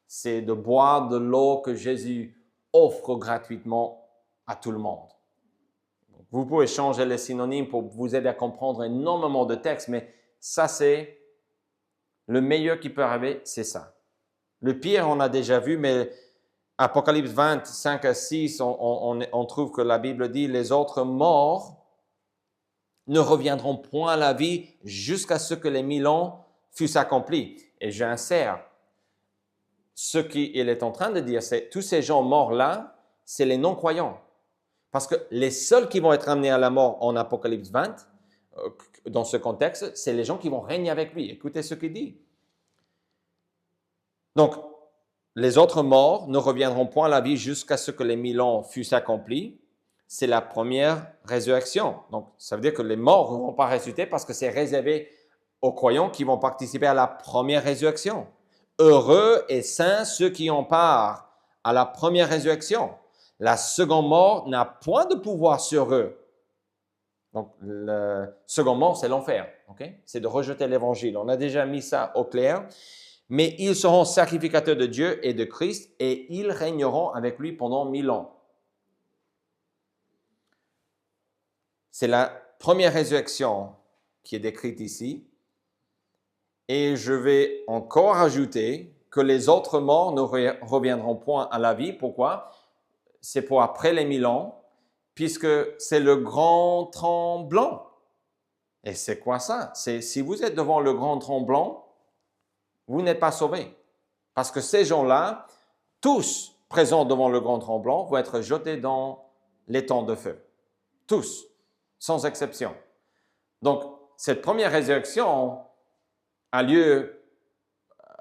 S1: C'est de boire de l'eau que Jésus offre gratuitement à tout le monde. Vous pouvez changer les synonymes pour vous aider à comprendre énormément de textes, mais ça, c'est le meilleur qui peut arriver, c'est ça. Le pire, on a déjà vu, mais Apocalypse 20, 5 à 6, on trouve que la Bible dit « Les autres morts ne reviendront point à la vie jusqu'à ce que les 1000 ans fussent accomplis. » Et j'insère, ce qu'il est en train de dire, c'est tous ces gens morts-là, c'est les non-croyants. Parce que les seuls qui vont être amenés à la mort en Apocalypse 20, dans ce contexte, c'est les gens qui vont régner avec lui. Écoutez ce qu'il dit. Donc, les autres morts ne reviendront point à la vie jusqu'à ce que les 1000 ans fussent accomplis. C'est la première résurrection. Donc, ça veut dire que les morts ne vont pas ressusciter parce que c'est réservé aux croyants qui vont participer à la première résurrection. Heureux et saints ceux qui ont part à la première résurrection. La seconde mort n'a point de pouvoir sur eux. Donc, le second mort, c'est l'enfer. Okay? C'est de rejeter l'évangile. On a déjà mis ça au clair. Mais ils seront sacrificateurs de Dieu et de Christ et ils régneront avec lui pendant 1000 ans. C'est la première résurrection qui est décrite ici. Et je vais encore ajouter que les autres morts ne reviendront point à la vie. Pourquoi? C'est pour après les 1000 ans, puisque c'est le grand tremblant. Et c'est quoi ça? C'est si vous êtes devant le grand tremblant, vous n'êtes pas sauvés. Parce que ces gens-là, tous présents devant le grand tremblant, vont être jetés dans les temps de feu. Tous, sans exception. Donc, cette première résurrection a lieu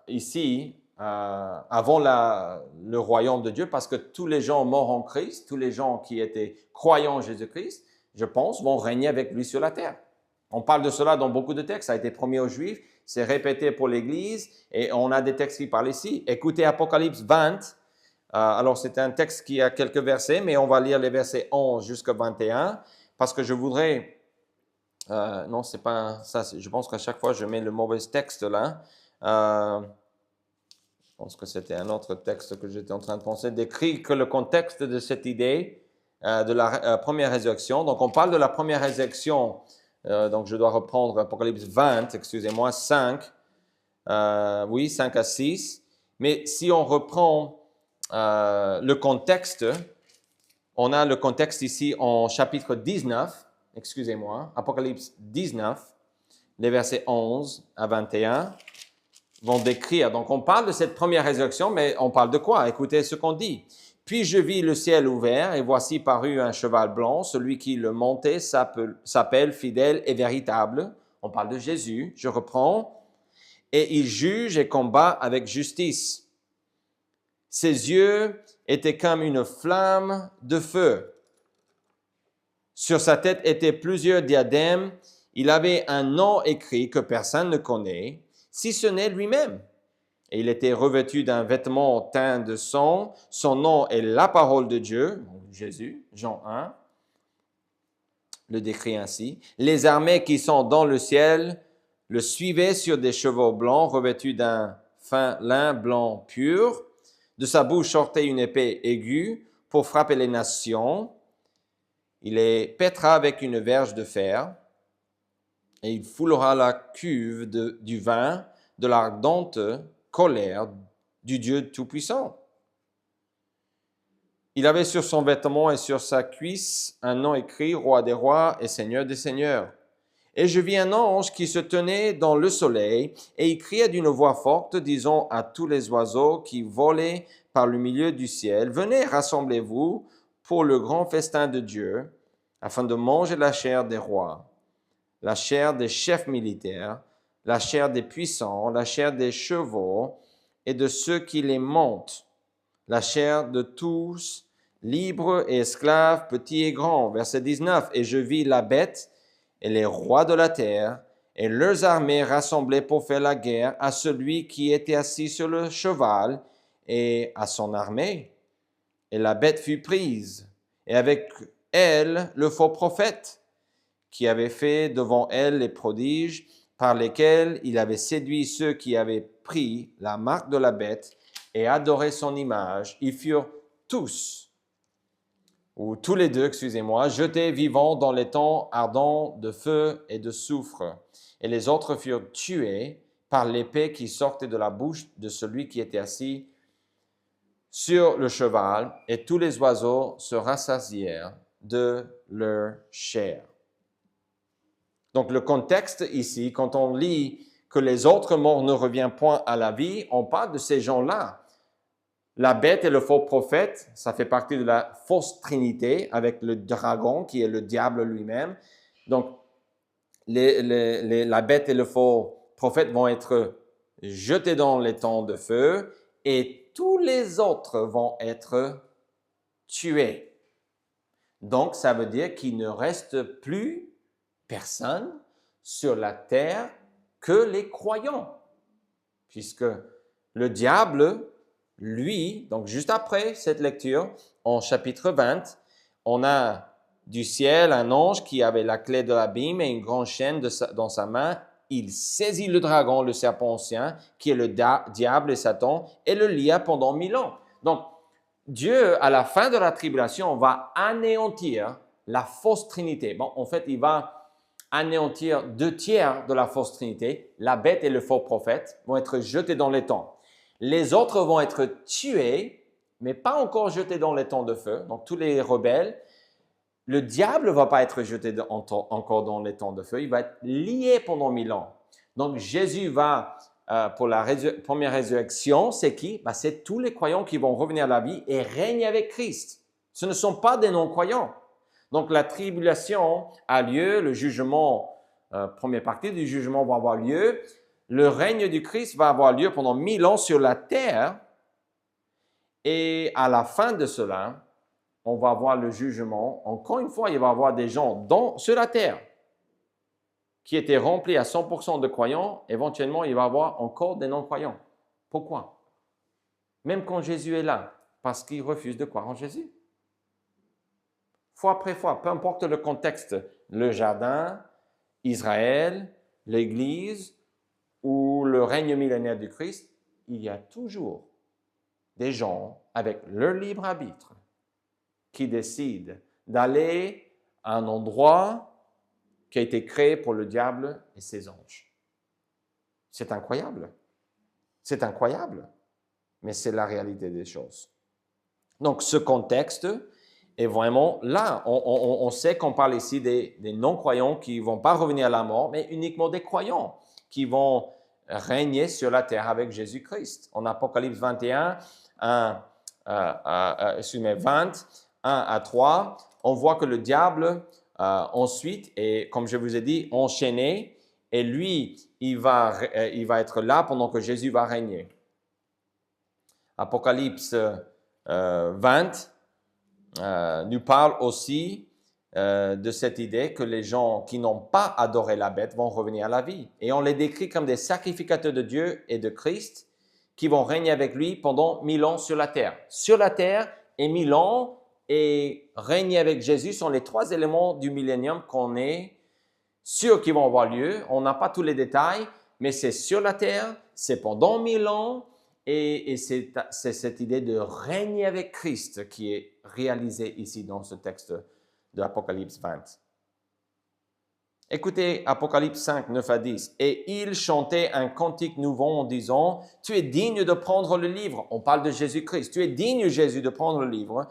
S1: ici, avant le royaume de Dieu, parce que tous les gens morts en Christ, tous les gens qui étaient croyants en Jésus-Christ, je pense, vont régner avec lui sur la terre. On parle de cela dans beaucoup de textes, ça a été promis aux Juifs, c'est répété pour l'Église, et on a des textes qui parlent ici. Écoutez Apocalypse 20, alors c'est un texte qui a quelques versets, mais on va lire les versets 11 jusqu'à 21, parce que je voudrais... non, c'est pas ça, je pense qu'à chaque fois je mets le mauvais texte là. Je pense que c'était un autre texte que j'étais en train de penser, décrit que le contexte de cette idée de la première résurrection. Donc, on parle de la première résurrection. Donc, je dois reprendre Apocalypse 20, excusez-moi, 5. 5 à 6. Mais si on reprend le contexte, on a le contexte ici en chapitre 19, excusez-moi, Apocalypse 19, les versets 11 à 21 vont décrire. Donc, on parle de cette première résurrection, mais on parle de quoi? Écoutez ce qu'on dit. Puis je vis le ciel ouvert, et voici parut un cheval blanc. Celui qui le montait s'appelle fidèle et véritable. On parle de Jésus. Je reprends. Et il juge et combat avec justice. Ses yeux étaient comme une flamme de feu. Sur sa tête étaient plusieurs diadèmes. Il avait un nom écrit que personne ne connaît, si ce n'est lui-même. Et il était revêtu d'un vêtement teint de sang. Son nom est la parole de Dieu, Jésus, Jean 1, le décrit ainsi. Les armées qui sont dans le ciel le suivaient sur des chevaux blancs revêtus d'un fin lin blanc pur. De sa bouche sortait une épée aiguë pour frapper les nations. Il les pètera avec une verge de fer et il foulera la cuve du vin de l'ardente colère du Dieu Tout-Puissant. Il avait sur son vêtement et sur sa cuisse un nom écrit, Roi des rois et Seigneur des seigneurs. Et je vis un ange qui se tenait dans le soleil, et il criait d'une voix forte, disant à tous les oiseaux qui volaient par le milieu du ciel, venez, rassemblez-vous pour le grand festin de Dieu, afin de manger la chair des rois, la chair des chefs militaires, la chair des puissants, la chair des chevaux et de ceux qui les montent, la chair de tous, libres et esclaves, petits et grands. Verset 19. Et je vis la bête et les rois de la terre et leurs armées rassemblées pour faire la guerre à celui qui était assis sur le cheval et à son armée. Et la bête fut prise, et avec elle le faux prophète, qui avait fait devant elle les prodiges par lesquels il avait séduit ceux qui avaient pris la marque de la bête et adoré son image. Ils furent tous les deux, excusez-moi, jetés vivants dans les temps ardents de feu et de soufre. Et les autres furent tués par l'épée qui sortait de la bouche de celui qui était assis sur le cheval, et tous les oiseaux se rassasièrent de leur chair. Donc le contexte ici, quand on lit que les autres morts ne reviennent point à la vie, on parle de ces gens-là. La bête et le faux prophète, ça fait partie de la fausse trinité avec le dragon qui est le diable lui-même. Donc la bête et le faux prophète vont être jetés dans les temps de feu et tous les autres vont être tués. Donc ça veut dire qu'il ne reste plus personne sur la terre que les croyants, puisque le diable, lui, donc juste après cette lecture, en chapitre 20, on a du ciel un ange qui avait la clé de l'abîme et une grande chaîne dans sa main. Il saisit le dragon, le serpent ancien, qui est le diable et Satan, et le lia pendant 1000 ans. Donc, Dieu, à la fin de la tribulation, va anéantir la fausse trinité. Bon, en fait, il va anéantir 2/3 de la fausse trinité. La bête et le faux prophète vont être jetés dans les temps. Les autres vont être tués, mais pas encore jetés dans les temps de feu. Donc, tous les rebelles. Le diable ne va pas être jeté encore dans les temps de feu. Il va être lié pendant 1000 ans. Donc, Jésus va, pour la première résurrection, c'est qui? C'est tous les croyants qui vont revenir à la vie et régner avec Christ. Ce ne sont pas des non-croyants. Donc, la tribulation a lieu, le jugement, première partie du jugement va avoir lieu. Le règne du Christ va avoir lieu pendant 1000 ans sur la terre. Et à la fin de cela, on va avoir le jugement. Encore une fois, il va y avoir des gens sur la terre qui étaient remplis à 100% de croyants. Éventuellement, il va y avoir encore des non-croyants. Pourquoi? Même quand Jésus est là, parce qu'ils refusent de croire en Jésus. Fois après fois, peu importe le contexte, le jardin, Israël, l'Église ou le règne millénaire du Christ, il y a toujours des gens avec leur libre arbitre qui décident d'aller à un endroit qui a été créé pour le diable et ses anges. C'est incroyable. C'est incroyable, mais c'est la réalité des choses. Donc, ce contexte est vraiment là. On sait qu'on parle ici des non-croyants qui ne vont pas revenir à la mort, mais uniquement des croyants qui vont régner sur la terre avec Jésus-Christ. En Apocalypse 21, 20, 1 à 3, on voit que le diable, ensuite, est, comme je vous ai dit, enchaîné, et lui, il va être là pendant que Jésus va régner. Apocalypse 20 nous parle aussi de cette idée que les gens qui n'ont pas adoré la bête vont revenir à la vie. Et on les décrit comme des sacrificateurs de Dieu et de Christ qui vont régner avec lui pendant 1000 ans sur la terre. Sur la terre et 1000 ans et régner avec Jésus sont les 3 éléments du millénium qu'on est sûr qu'ils vont avoir lieu. On n'a pas tous les détails, mais c'est sur la terre, c'est pendant 1000 ans et c'est cette idée de régner avec Christ qui est réalisée ici dans ce texte de Apocalypse 20. Écoutez Apocalypse 5, 9 à 10. « Et il chantait un cantique nouveau en disant, « Tu es digne de prendre le livre. » On parle de Jésus-Christ. « Tu es digne, Jésus, de prendre le livre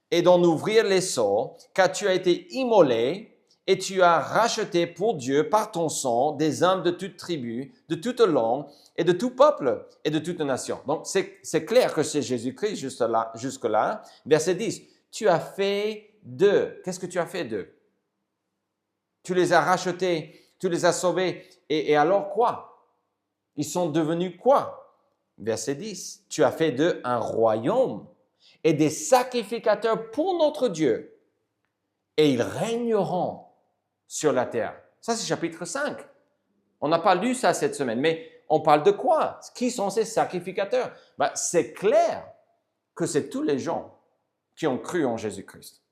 S1: et d'en ouvrir les sceaux, car tu as été immolé et tu as racheté pour Dieu par ton sang des âmes de toute tribu, de toute langue et de tout peuple et de toute nation. » Donc, c'est clair que c'est Jésus-Christ jusque-là. Verset 10. « Tu as fait d'eux. » Qu'est-ce que tu as fait d'eux? Tu les as rachetés, tu les as sauvés. Et alors quoi? Ils sont devenus quoi? Verset 10. « Tu as fait d'eux un royaume et des sacrificateurs pour notre Dieu. Et ils régneront sur la terre. » Ça, c'est chapitre 5. On n'a pas lu ça cette semaine, mais on parle de quoi? Qui sont ces sacrificateurs? C'est clair que c'est tous les gens qui ont cru en Jésus-Christ,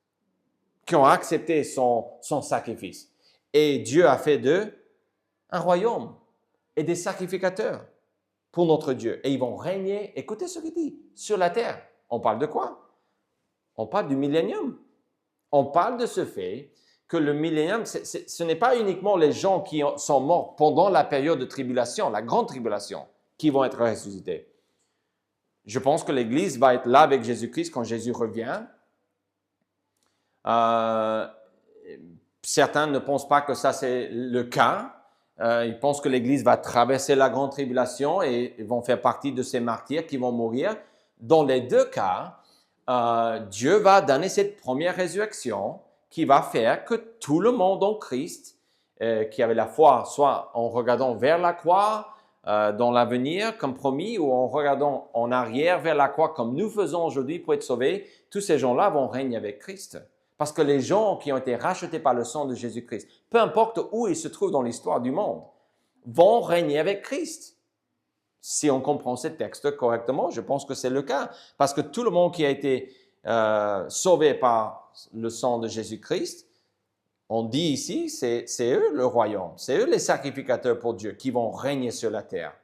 S1: qui ont accepté son sacrifice. Et Dieu a fait d'eux un royaume et des sacrificateurs pour notre Dieu. Et ils vont régner, écoutez ce qu'il dit, sur la terre. On parle de quoi? On parle du millénium. On parle de ce fait que le millénium, ce n'est pas uniquement les gens qui sont morts pendant la période de tribulation, la grande tribulation, qui vont être ressuscités. Je pense que l'Église va être là avec Jésus-Christ quand Jésus revient. Certains ne pensent pas que ça c'est le cas. Ils pensent que l'Église va traverser la grande tribulation et vont faire partie de ces martyrs qui vont mourir. Dans les deux cas, Dieu va donner cette première résurrection qui va faire que tout le monde en Christ, qui avait la foi, soit en regardant vers la croix dans l'avenir comme promis, ou en regardant en arrière vers la croix comme nous faisons aujourd'hui pour être sauvés, tous ces gens-là vont régner avec Christ. Parce que les gens qui ont été rachetés par le sang de Jésus-Christ, peu importe où ils se trouvent dans l'histoire du monde, vont régner avec Christ. Si on comprend ces textes correctement, je pense que c'est le cas. Parce que tout le monde qui a été sauvé par le sang de Jésus-Christ, on dit ici, c'est eux le royaume, c'est eux les sacrificateurs pour Dieu qui vont régner sur la terre.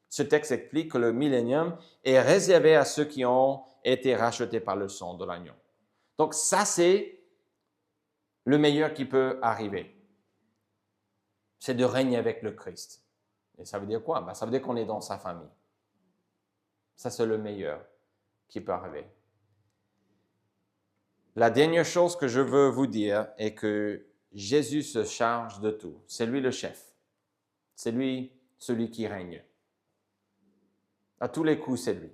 S1: Ce texte explique que le millénium est réservé à ceux qui ont été rachetés par le sang de l'agneau. Donc ça, c'est le meilleur qui peut arriver. C'est de régner avec le Christ. Et ça veut dire quoi? Ça veut dire qu'on est dans sa famille. Ça, c'est le meilleur qui peut arriver. La dernière chose que je veux vous dire est que Jésus se charge de tout. C'est lui le chef. C'est lui celui qui règne. À tous les coups, c'est lui.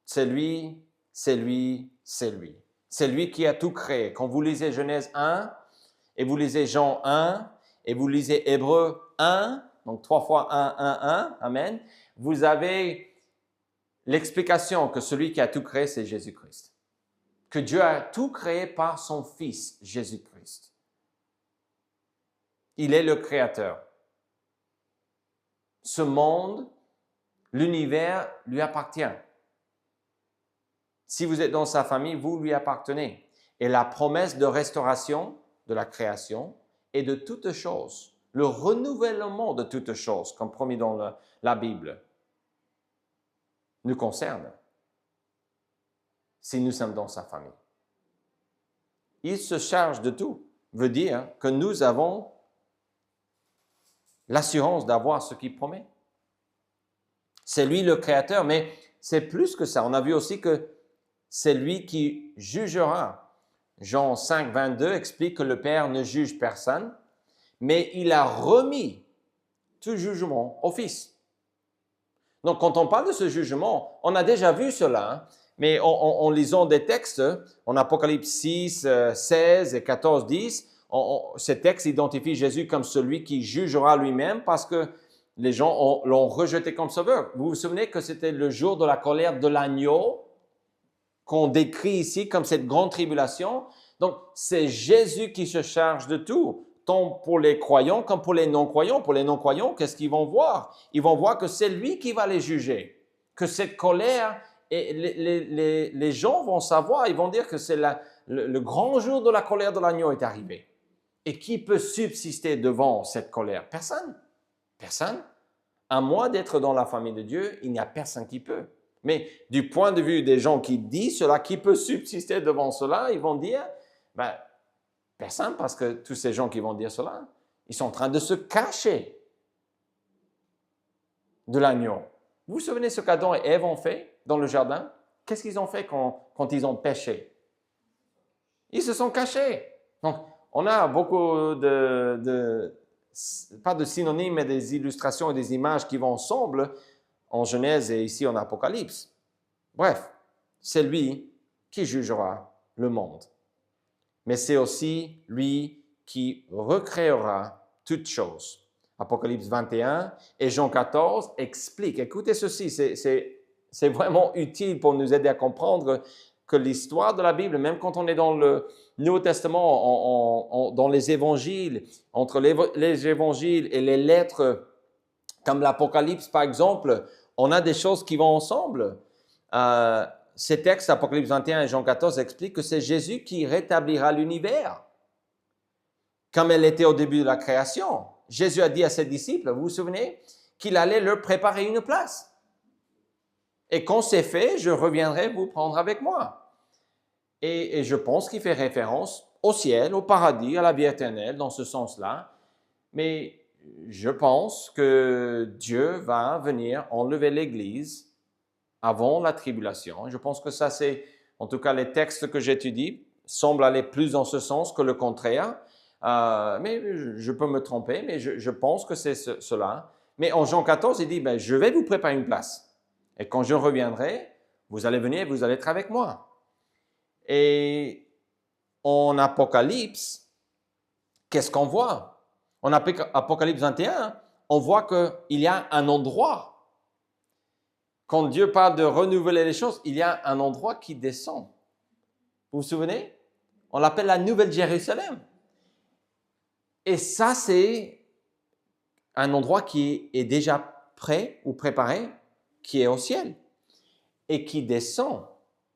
S1: C'est lui, c'est lui, c'est lui. C'est lui qui a tout créé. Quand vous lisez Genèse 1, et vous lisez Jean 1, et vous lisez Hébreux 1, donc 3 fois 1, 1, 1, amen, vous avez l'explication que celui qui a tout créé, c'est Jésus-Christ. Que Dieu a tout créé par son Fils, Jésus-Christ. Il est le Créateur. Ce monde, l'univers lui appartient. Si vous êtes dans sa famille, vous lui appartenez. Et la promesse de restauration de la création et de toutes choses, le renouvellement de toutes choses, comme promis dans la Bible, nous concerne si nous sommes dans sa famille. Il se charge de tout, veut dire que nous avons l'assurance d'avoir ce qu'il promet. C'est lui le Créateur, mais c'est plus que ça. On a vu aussi que c'est lui qui jugera. Jean 5, 22 explique que le Père ne juge personne, mais il a remis tout jugement au Fils. Donc, quand on parle de ce jugement, on a déjà vu cela, hein, mais en lisant des textes, en Apocalypse 6, 16 et 14, 10, ces textes identifient Jésus comme celui qui jugera lui-même parce que les gens l'ont rejeté comme sauveur. Vous vous souvenez que c'était le jour de la colère de l'agneau qu'on décrit ici comme cette grande tribulation. Donc, c'est Jésus qui se charge de tout, tant pour les croyants comme pour les non-croyants. Pour les non-croyants, qu'est-ce qu'ils vont voir? Ils vont voir que c'est lui qui va les juger, que cette colère, et les gens vont savoir, ils vont dire que c'est le grand jour de la colère de l'agneau est arrivé. Et qui peut subsister devant cette colère? Personne. Personne. À moins d'être dans la famille de Dieu, il n'y a personne qui peut. Mais du point de vue des gens qui disent cela, qui peut subsister devant cela, ils vont dire, personne, parce que tous ces gens qui vont dire cela, ils sont en train de se cacher de l'agneau. Vous vous souvenez ce qu'Adam et Ève ont fait dans le jardin? Qu'est-ce qu'ils ont fait quand ils ont péché? Ils se sont cachés. Donc, on a beaucoup pas de synonymes, mais des illustrations et des images qui vont ensemble en Genèse et ici en Apocalypse. Bref, c'est lui qui jugera le monde. Mais c'est aussi lui qui recréera toutes choses. Apocalypse 21 et Jean 14 expliquent. Écoutez ceci, c'est vraiment utile pour nous aider à comprendre que l'histoire de la Bible, même quand on est dans le Nouveau Testament, dans les évangiles, entre les évangiles et les lettres, comme l'Apocalypse par exemple, on a des choses qui vont ensemble. Ces textes, Apocalypse 21 et Jean 14, expliquent que c'est Jésus qui rétablira l'univers, comme elle était au début de la création. Jésus a dit à ses disciples, vous vous souvenez, qu'il allait leur préparer une place. Et quand c'est fait, je reviendrai vous prendre avec moi. Et je pense qu'il fait référence au ciel, au paradis, à la vie éternelle, dans ce sens-là. Mais je pense que Dieu va venir enlever l'Église avant la tribulation. Je pense que ça, c'est, en tout cas, les textes que j'étudie semblent aller plus dans ce sens que le contraire. Mais je peux me tromper, mais je pense que c'est cela. Mais en Jean 14, il dit, je vais vous préparer une place. Et quand je reviendrai, vous allez venir, vous allez être avec moi. Et en Apocalypse, qu'est-ce qu'on voit? En Apocalypse 21, on voit qu'il y a un endroit. Quand Dieu parle de renouveler les choses, il y a un endroit qui descend. Vous vous souvenez? On l'appelle la Nouvelle Jérusalem. Et ça, c'est un endroit qui est déjà prêt ou préparé, qui est au ciel et qui descend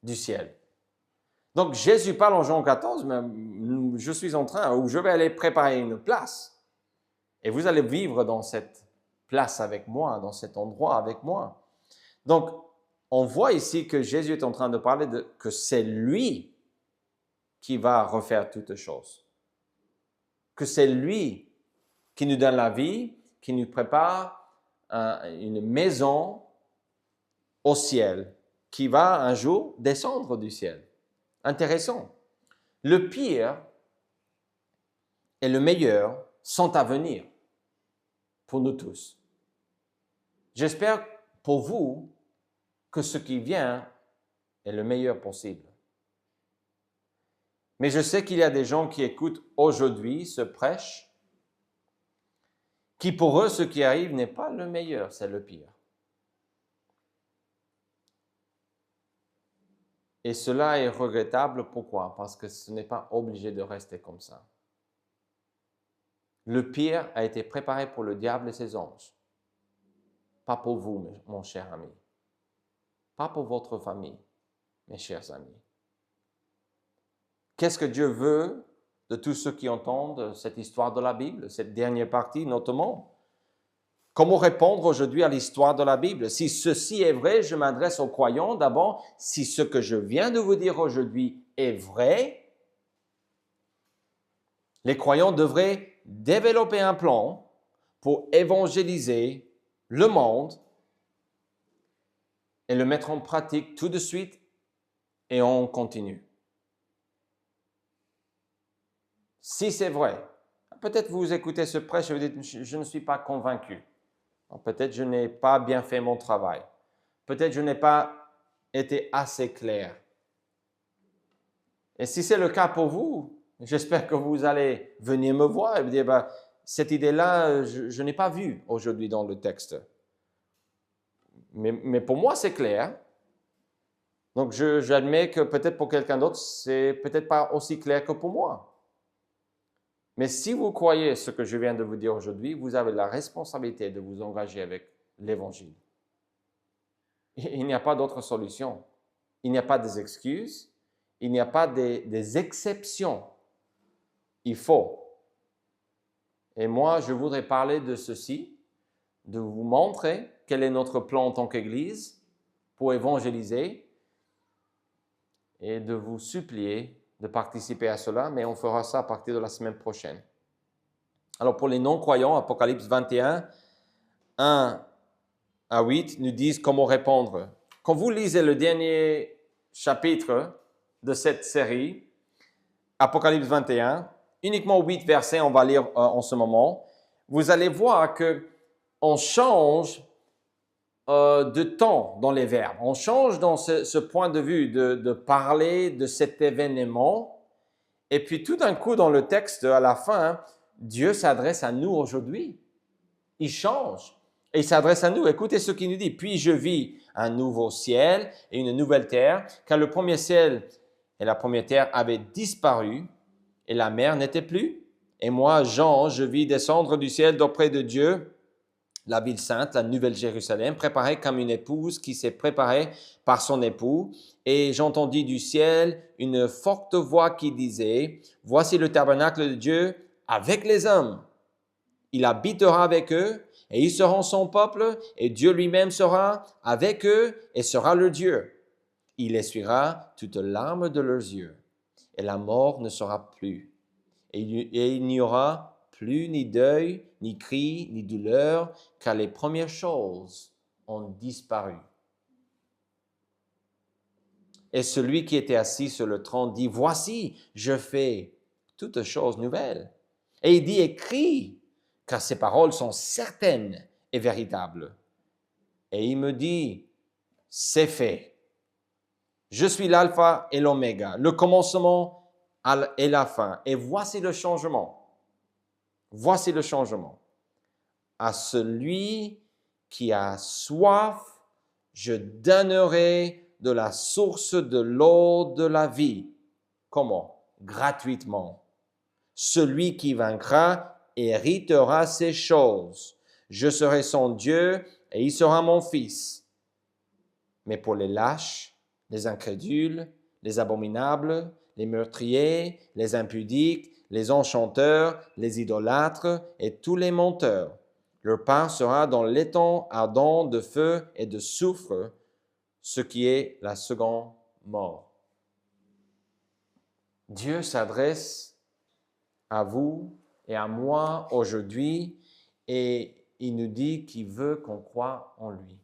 S1: du ciel. Donc, Jésus parle en Jean 14, mais je suis en train, ou je vais aller préparer une place. Et vous allez vivre dans cette place avec moi, dans cet endroit avec moi. Donc, on voit ici que Jésus est en train de parler que c'est lui qui va refaire toutes choses. Que c'est lui qui nous donne la vie, qui nous prépare une maison au ciel, qui va un jour descendre du ciel. Intéressant. Le pire et le meilleur sont à venir pour nous tous. J'espère pour vous que ce qui vient est le meilleur possible. Mais je sais qu'il y a des gens qui écoutent aujourd'hui ce prêche, qui pour eux, ce qui arrive n'est pas le meilleur, c'est le pire. Et cela est regrettable. Pourquoi? Parce que ce n'est pas obligé de rester comme ça. Le pire a été préparé pour le diable et ses anges. Pas pour vous, mon cher ami. Pas pour votre famille, mes chers amis. Qu'est-ce que Dieu veut de tous ceux qui entendent cette histoire de la Bible, cette dernière partie notamment? Comment répondre aujourd'hui à l'histoire de la Bible? Si ceci est vrai, je m'adresse aux croyants d'abord. Si ce que je viens de vous dire aujourd'hui est vrai, les croyants devraient développer un plan pour évangéliser le monde et le mettre en pratique tout de suite et on continue. Si c'est vrai, peut-être vous écoutez ce prêche et vous dites, je ne suis pas convaincu. Peut-être je n'ai pas bien fait mon travail. Peut-être je n'ai pas été assez clair. Et si c'est le cas pour vous, j'espère que vous allez venir me voir et me dire, cette idée-là, je n'ai pas vu aujourd'hui dans le texte. Mais pour moi, c'est clair. Donc, j'admets que peut-être pour quelqu'un d'autre, c'est peut-être pas aussi clair que pour moi. Mais si vous croyez ce que je viens de vous dire aujourd'hui, vous avez la responsabilité de vous engager avec l'Évangile. Il n'y a pas d'autre solution. Il n'y a pas des excuses. Il n'y a pas des exceptions. Il faut. Et moi, je voudrais parler de ceci, de vous montrer quel est notre plan en tant qu'Église pour évangéliser et de vous supplier de participer à cela, mais on fera ça à partir de la semaine prochaine. Alors pour les non-croyants, Apocalypse 21, 1 à 8 nous disent comment répondre. Quand vous lisez le dernier chapitre de cette série, Apocalypse 21, uniquement 8 versets, on va lire en ce moment, vous allez voir qu'on change de temps dans les verbes. On change dans ce point de vue de parler de cet événement. Et puis tout d'un coup, dans le texte, à la fin, Dieu s'adresse à nous aujourd'hui. Il change et il s'adresse à nous. Écoutez ce qu'il nous dit. Puis je vis un nouveau ciel et une nouvelle terre, car le premier ciel et la première terre avaient disparu et la mer n'était plus. Et moi, Jean, je vis descendre du ciel d'auprès de Dieu la ville sainte, la nouvelle Jérusalem, préparée comme une épouse qui s'est préparée par son époux. Et j'entendis du ciel une forte voix qui disait, « Voici le tabernacle de Dieu avec les hommes. Il habitera avec eux, et ils seront son peuple, et Dieu lui-même sera avec eux, et sera leur Dieu. Il essuiera toutes larmes de leurs yeux, et la mort ne sera plus. Et il n'y aura plus ni deuil, ni cri, ni douleur, car les premières choses ont disparu. » Et celui qui était assis sur le trône dit, « Voici, je fais toutes choses nouvelles. » Et il dit, « Écris, car ces paroles sont certaines et véritables. » Et il me dit, « C'est fait. Je suis l'alpha et l'oméga, le commencement et la fin. Et voici le changement. Voici le changement. À celui qui a soif, je donnerai de la source de l'eau de la vie. » Comment? Gratuitement. Celui qui vaincra héritera ces choses. Je serai son Dieu et il sera mon fils. Mais pour les lâches, les incrédules, les abominables, les meurtriers, les impudiques, les enchanteurs, les idolâtres et tous les menteurs, leur part sera dans l'étang ardent de feu et de soufre, ce qui est la seconde mort. Dieu s'adresse à vous et à moi aujourd'hui et il nous dit qu'il veut qu'on croie en lui.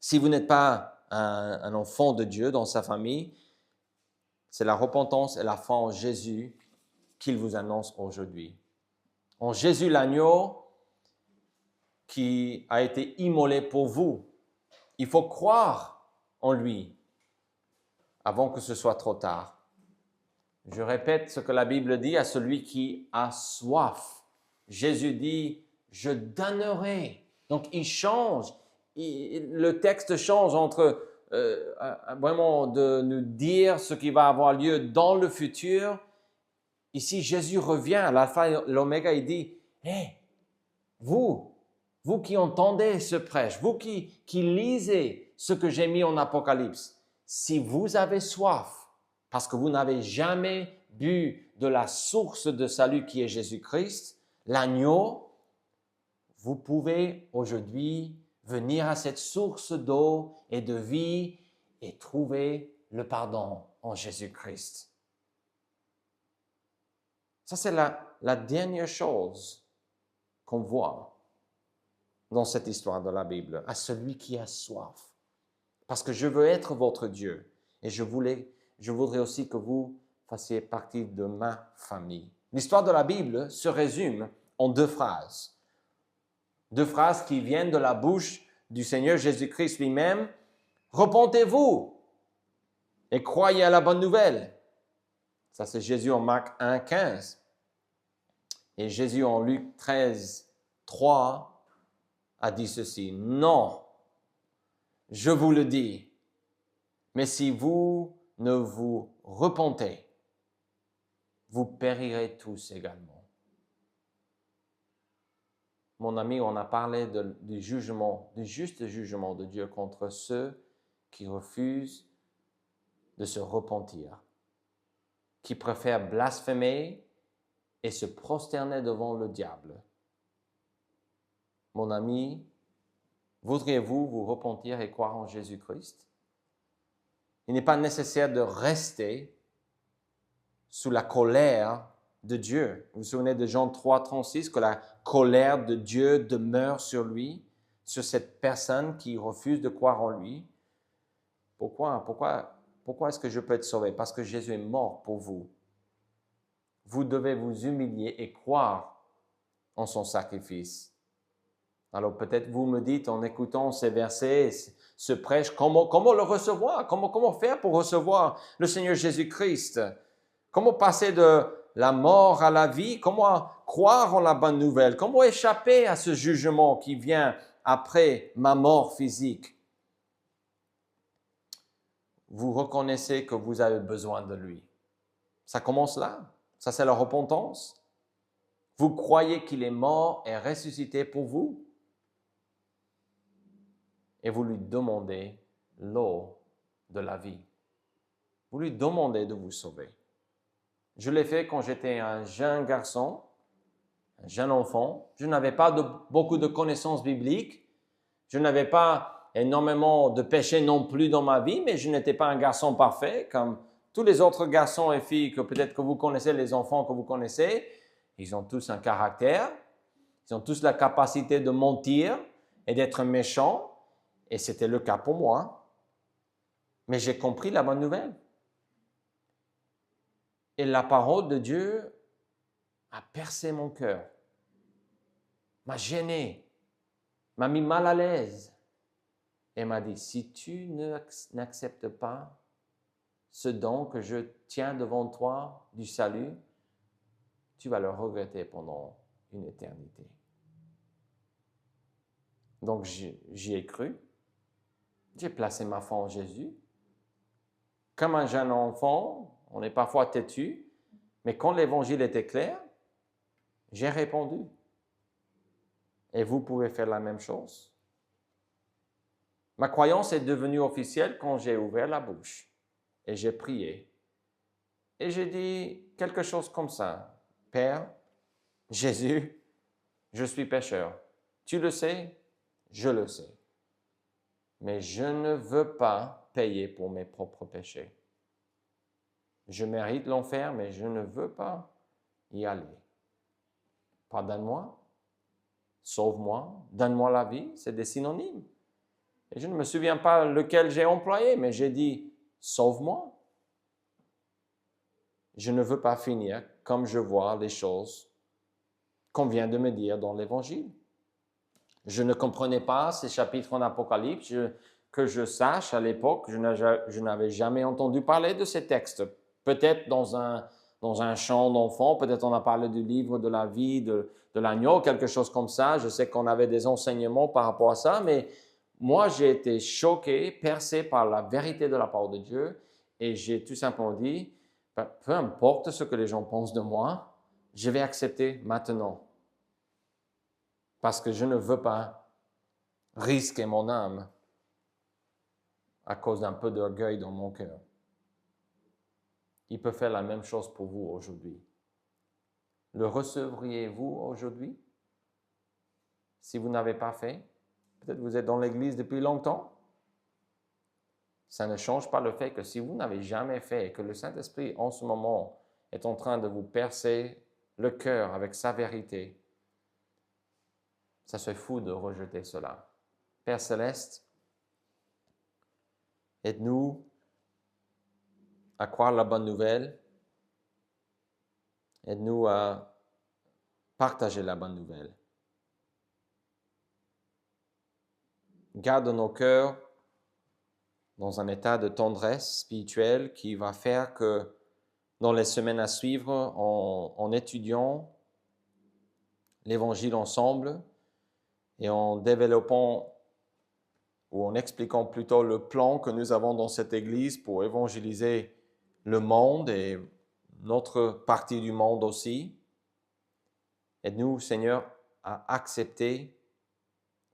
S1: Si vous n'êtes pas un enfant de Dieu dans sa famille, c'est la repentance et la foi en Jésus qu'il vous annonce aujourd'hui. En Jésus l'agneau qui a été immolé pour vous. Il faut croire en lui avant que ce soit trop tard. Je répète ce que la Bible dit à celui qui a soif. Jésus dit, « Je donnerai. » Donc, il change. Le texte change entre vraiment de nous dire ce qui va avoir lieu dans le futur. Ici, Jésus revient à l'alpha et l'oméga. Il dit, « Hé, vous qui entendez ce prêche, vous qui lisez ce que j'ai mis en Apocalypse, si vous avez soif, parce que vous n'avez jamais bu de la source de salut qui est Jésus-Christ, l'agneau, vous pouvez aujourd'hui venir à cette source d'eau et de vie et trouver le pardon en Jésus-Christ. Ça, c'est la dernière chose qu'on voit dans cette histoire de la Bible, à celui qui a soif. Parce que je veux être votre Dieu et je voudrais aussi que vous fassiez partie de ma famille. L'histoire de la Bible se résume en 2 phrases. 2 phrases qui viennent de la bouche du Seigneur Jésus-Christ lui-même. Repentez-vous et croyez à la bonne nouvelle. Ça, c'est Jésus en Marc 1, 15. Et Jésus en Luc 13, 3 a dit ceci. Non, je vous le dis, mais si vous ne vous repentez, vous périrez tous également. Mon ami, on a parlé du jugement, du juste jugement de Dieu contre ceux qui refusent de se repentir, qui préfèrent blasphémer et se prosterner devant le diable. Mon ami, voudriez-vous vous repentir et croire en Jésus-Christ? Il n'est pas nécessaire de rester sous la colère de Dieu. Vous vous souvenez de Jean 3, 36, que la colère de Dieu demeure sur lui, sur cette personne qui refuse de croire en lui. Pourquoi est-ce que je peux être sauvé? Parce que Jésus est mort pour vous. Vous devez vous humilier et croire en son sacrifice. Alors peut-être vous me dites en écoutant ces versets, ce prêche, comment le recevoir? Comment faire pour recevoir le Seigneur Jésus-Christ? Comment passer de la mort à la vie? Comment croire en la bonne nouvelle? Comment échapper à ce jugement qui vient après ma mort physique? Vous reconnaissez que vous avez besoin de lui. Ça commence là. Ça, c'est la repentance. Vous croyez qu'il est mort et ressuscité pour vous. Et vous lui demandez l'eau de la vie. Vous lui demandez de vous sauver. Je l'ai fait quand j'étais un jeune garçon, un jeune enfant. Je n'avais pas beaucoup de connaissances bibliques. Je n'avais pas énormément de péchés non plus dans ma vie, mais je n'étais pas un garçon parfait comme tous les autres garçons et filles que peut-être que vous connaissez, les enfants que vous connaissez. Ils ont tous un caractère. Ils ont tous la capacité de mentir et d'être méchants. Et c'était le cas pour moi. Mais j'ai compris la bonne nouvelle. Et la parole de Dieu a percé mon cœur, m'a gêné, m'a mis mal à l'aise et m'a dit, si tu n'acceptes pas ce don que je tiens devant toi du salut, tu vas le regretter pendant une éternité. Donc j'y ai cru, j'ai placé ma foi en Jésus. Comme un jeune enfant, on est parfois têtu, mais quand l'évangile était clair, j'ai répondu. Et vous pouvez faire la même chose. Ma croyance est devenue officielle quand j'ai ouvert la bouche et j'ai prié. Et j'ai dit quelque chose comme ça. Père, Jésus, je suis pécheur. Tu le sais, je le sais. Mais je ne veux pas payer pour mes propres péchés. Je mérite l'enfer, mais je ne veux pas y aller. Pardonne-moi, sauve-moi, donne-moi la vie, c'est des synonymes. Et je ne me souviens pas lequel j'ai employé, mais j'ai dit, sauve-moi. Je ne veux pas finir comme je vois les choses qu'on vient de me dire dans l'Évangile. Je ne comprenais pas ces chapitres en Apocalypse. Que je sache, à l'époque, je n'avais jamais entendu parler de ces textes. Peut-être dans un chant d'enfant, peut-être on a parlé du livre de la vie de l'agneau, quelque chose comme ça. Je sais qu'on avait des enseignements par rapport à ça, mais moi, j'ai été choqué, percé par la vérité de la parole de Dieu et j'ai tout simplement dit, peu importe ce que les gens pensent de moi, je vais accepter maintenant parce que je ne veux pas risquer mon âme à cause d'un peu d'orgueil dans mon cœur. Il peut faire la même chose pour vous aujourd'hui. Le recevriez-vous aujourd'hui? Si vous n'avez pas fait, peut-être vous êtes dans l'Église depuis longtemps. Ça ne change pas le fait que si vous n'avez jamais fait et que le Saint-Esprit en ce moment est en train de vous percer le cœur avec sa vérité, ça serait fou de rejeter cela. Père Céleste, aide-nous à croire la bonne nouvelle. Aide-nous à partager la bonne nouvelle. Garde nos cœurs dans un état de tendresse spirituelle qui va faire que dans les semaines à suivre, en étudiant l'Évangile ensemble et en développant ou en expliquant plutôt le plan que nous avons dans cette Église pour évangéliser le monde et notre partie du monde aussi. Aide-nous, Seigneur, à accepter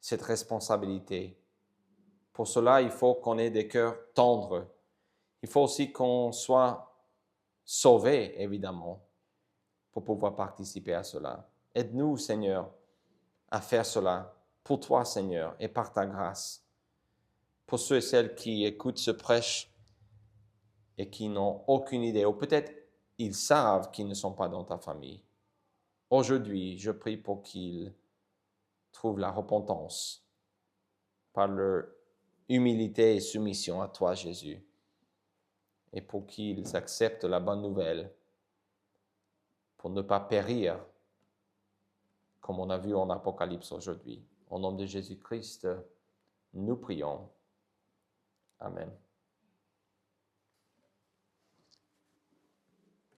S1: cette responsabilité. Pour cela, il faut qu'on ait des cœurs tendres. Il faut aussi qu'on soit sauvés, évidemment, pour pouvoir participer à cela. Aide-nous, Seigneur, à faire cela pour toi, Seigneur, et par ta grâce. Pour ceux et celles qui écoutent ce prêche et qui n'ont aucune idée, ou peut-être ils savent qu'ils ne sont pas dans ta famille. Aujourd'hui, je prie pour qu'ils trouvent la repentance par leur humilité et soumission à toi, Jésus, et pour qu'ils acceptent la bonne nouvelle pour ne pas périr, comme on a vu en Apocalypse aujourd'hui. Au nom de Jésus-Christ, nous prions. Amen.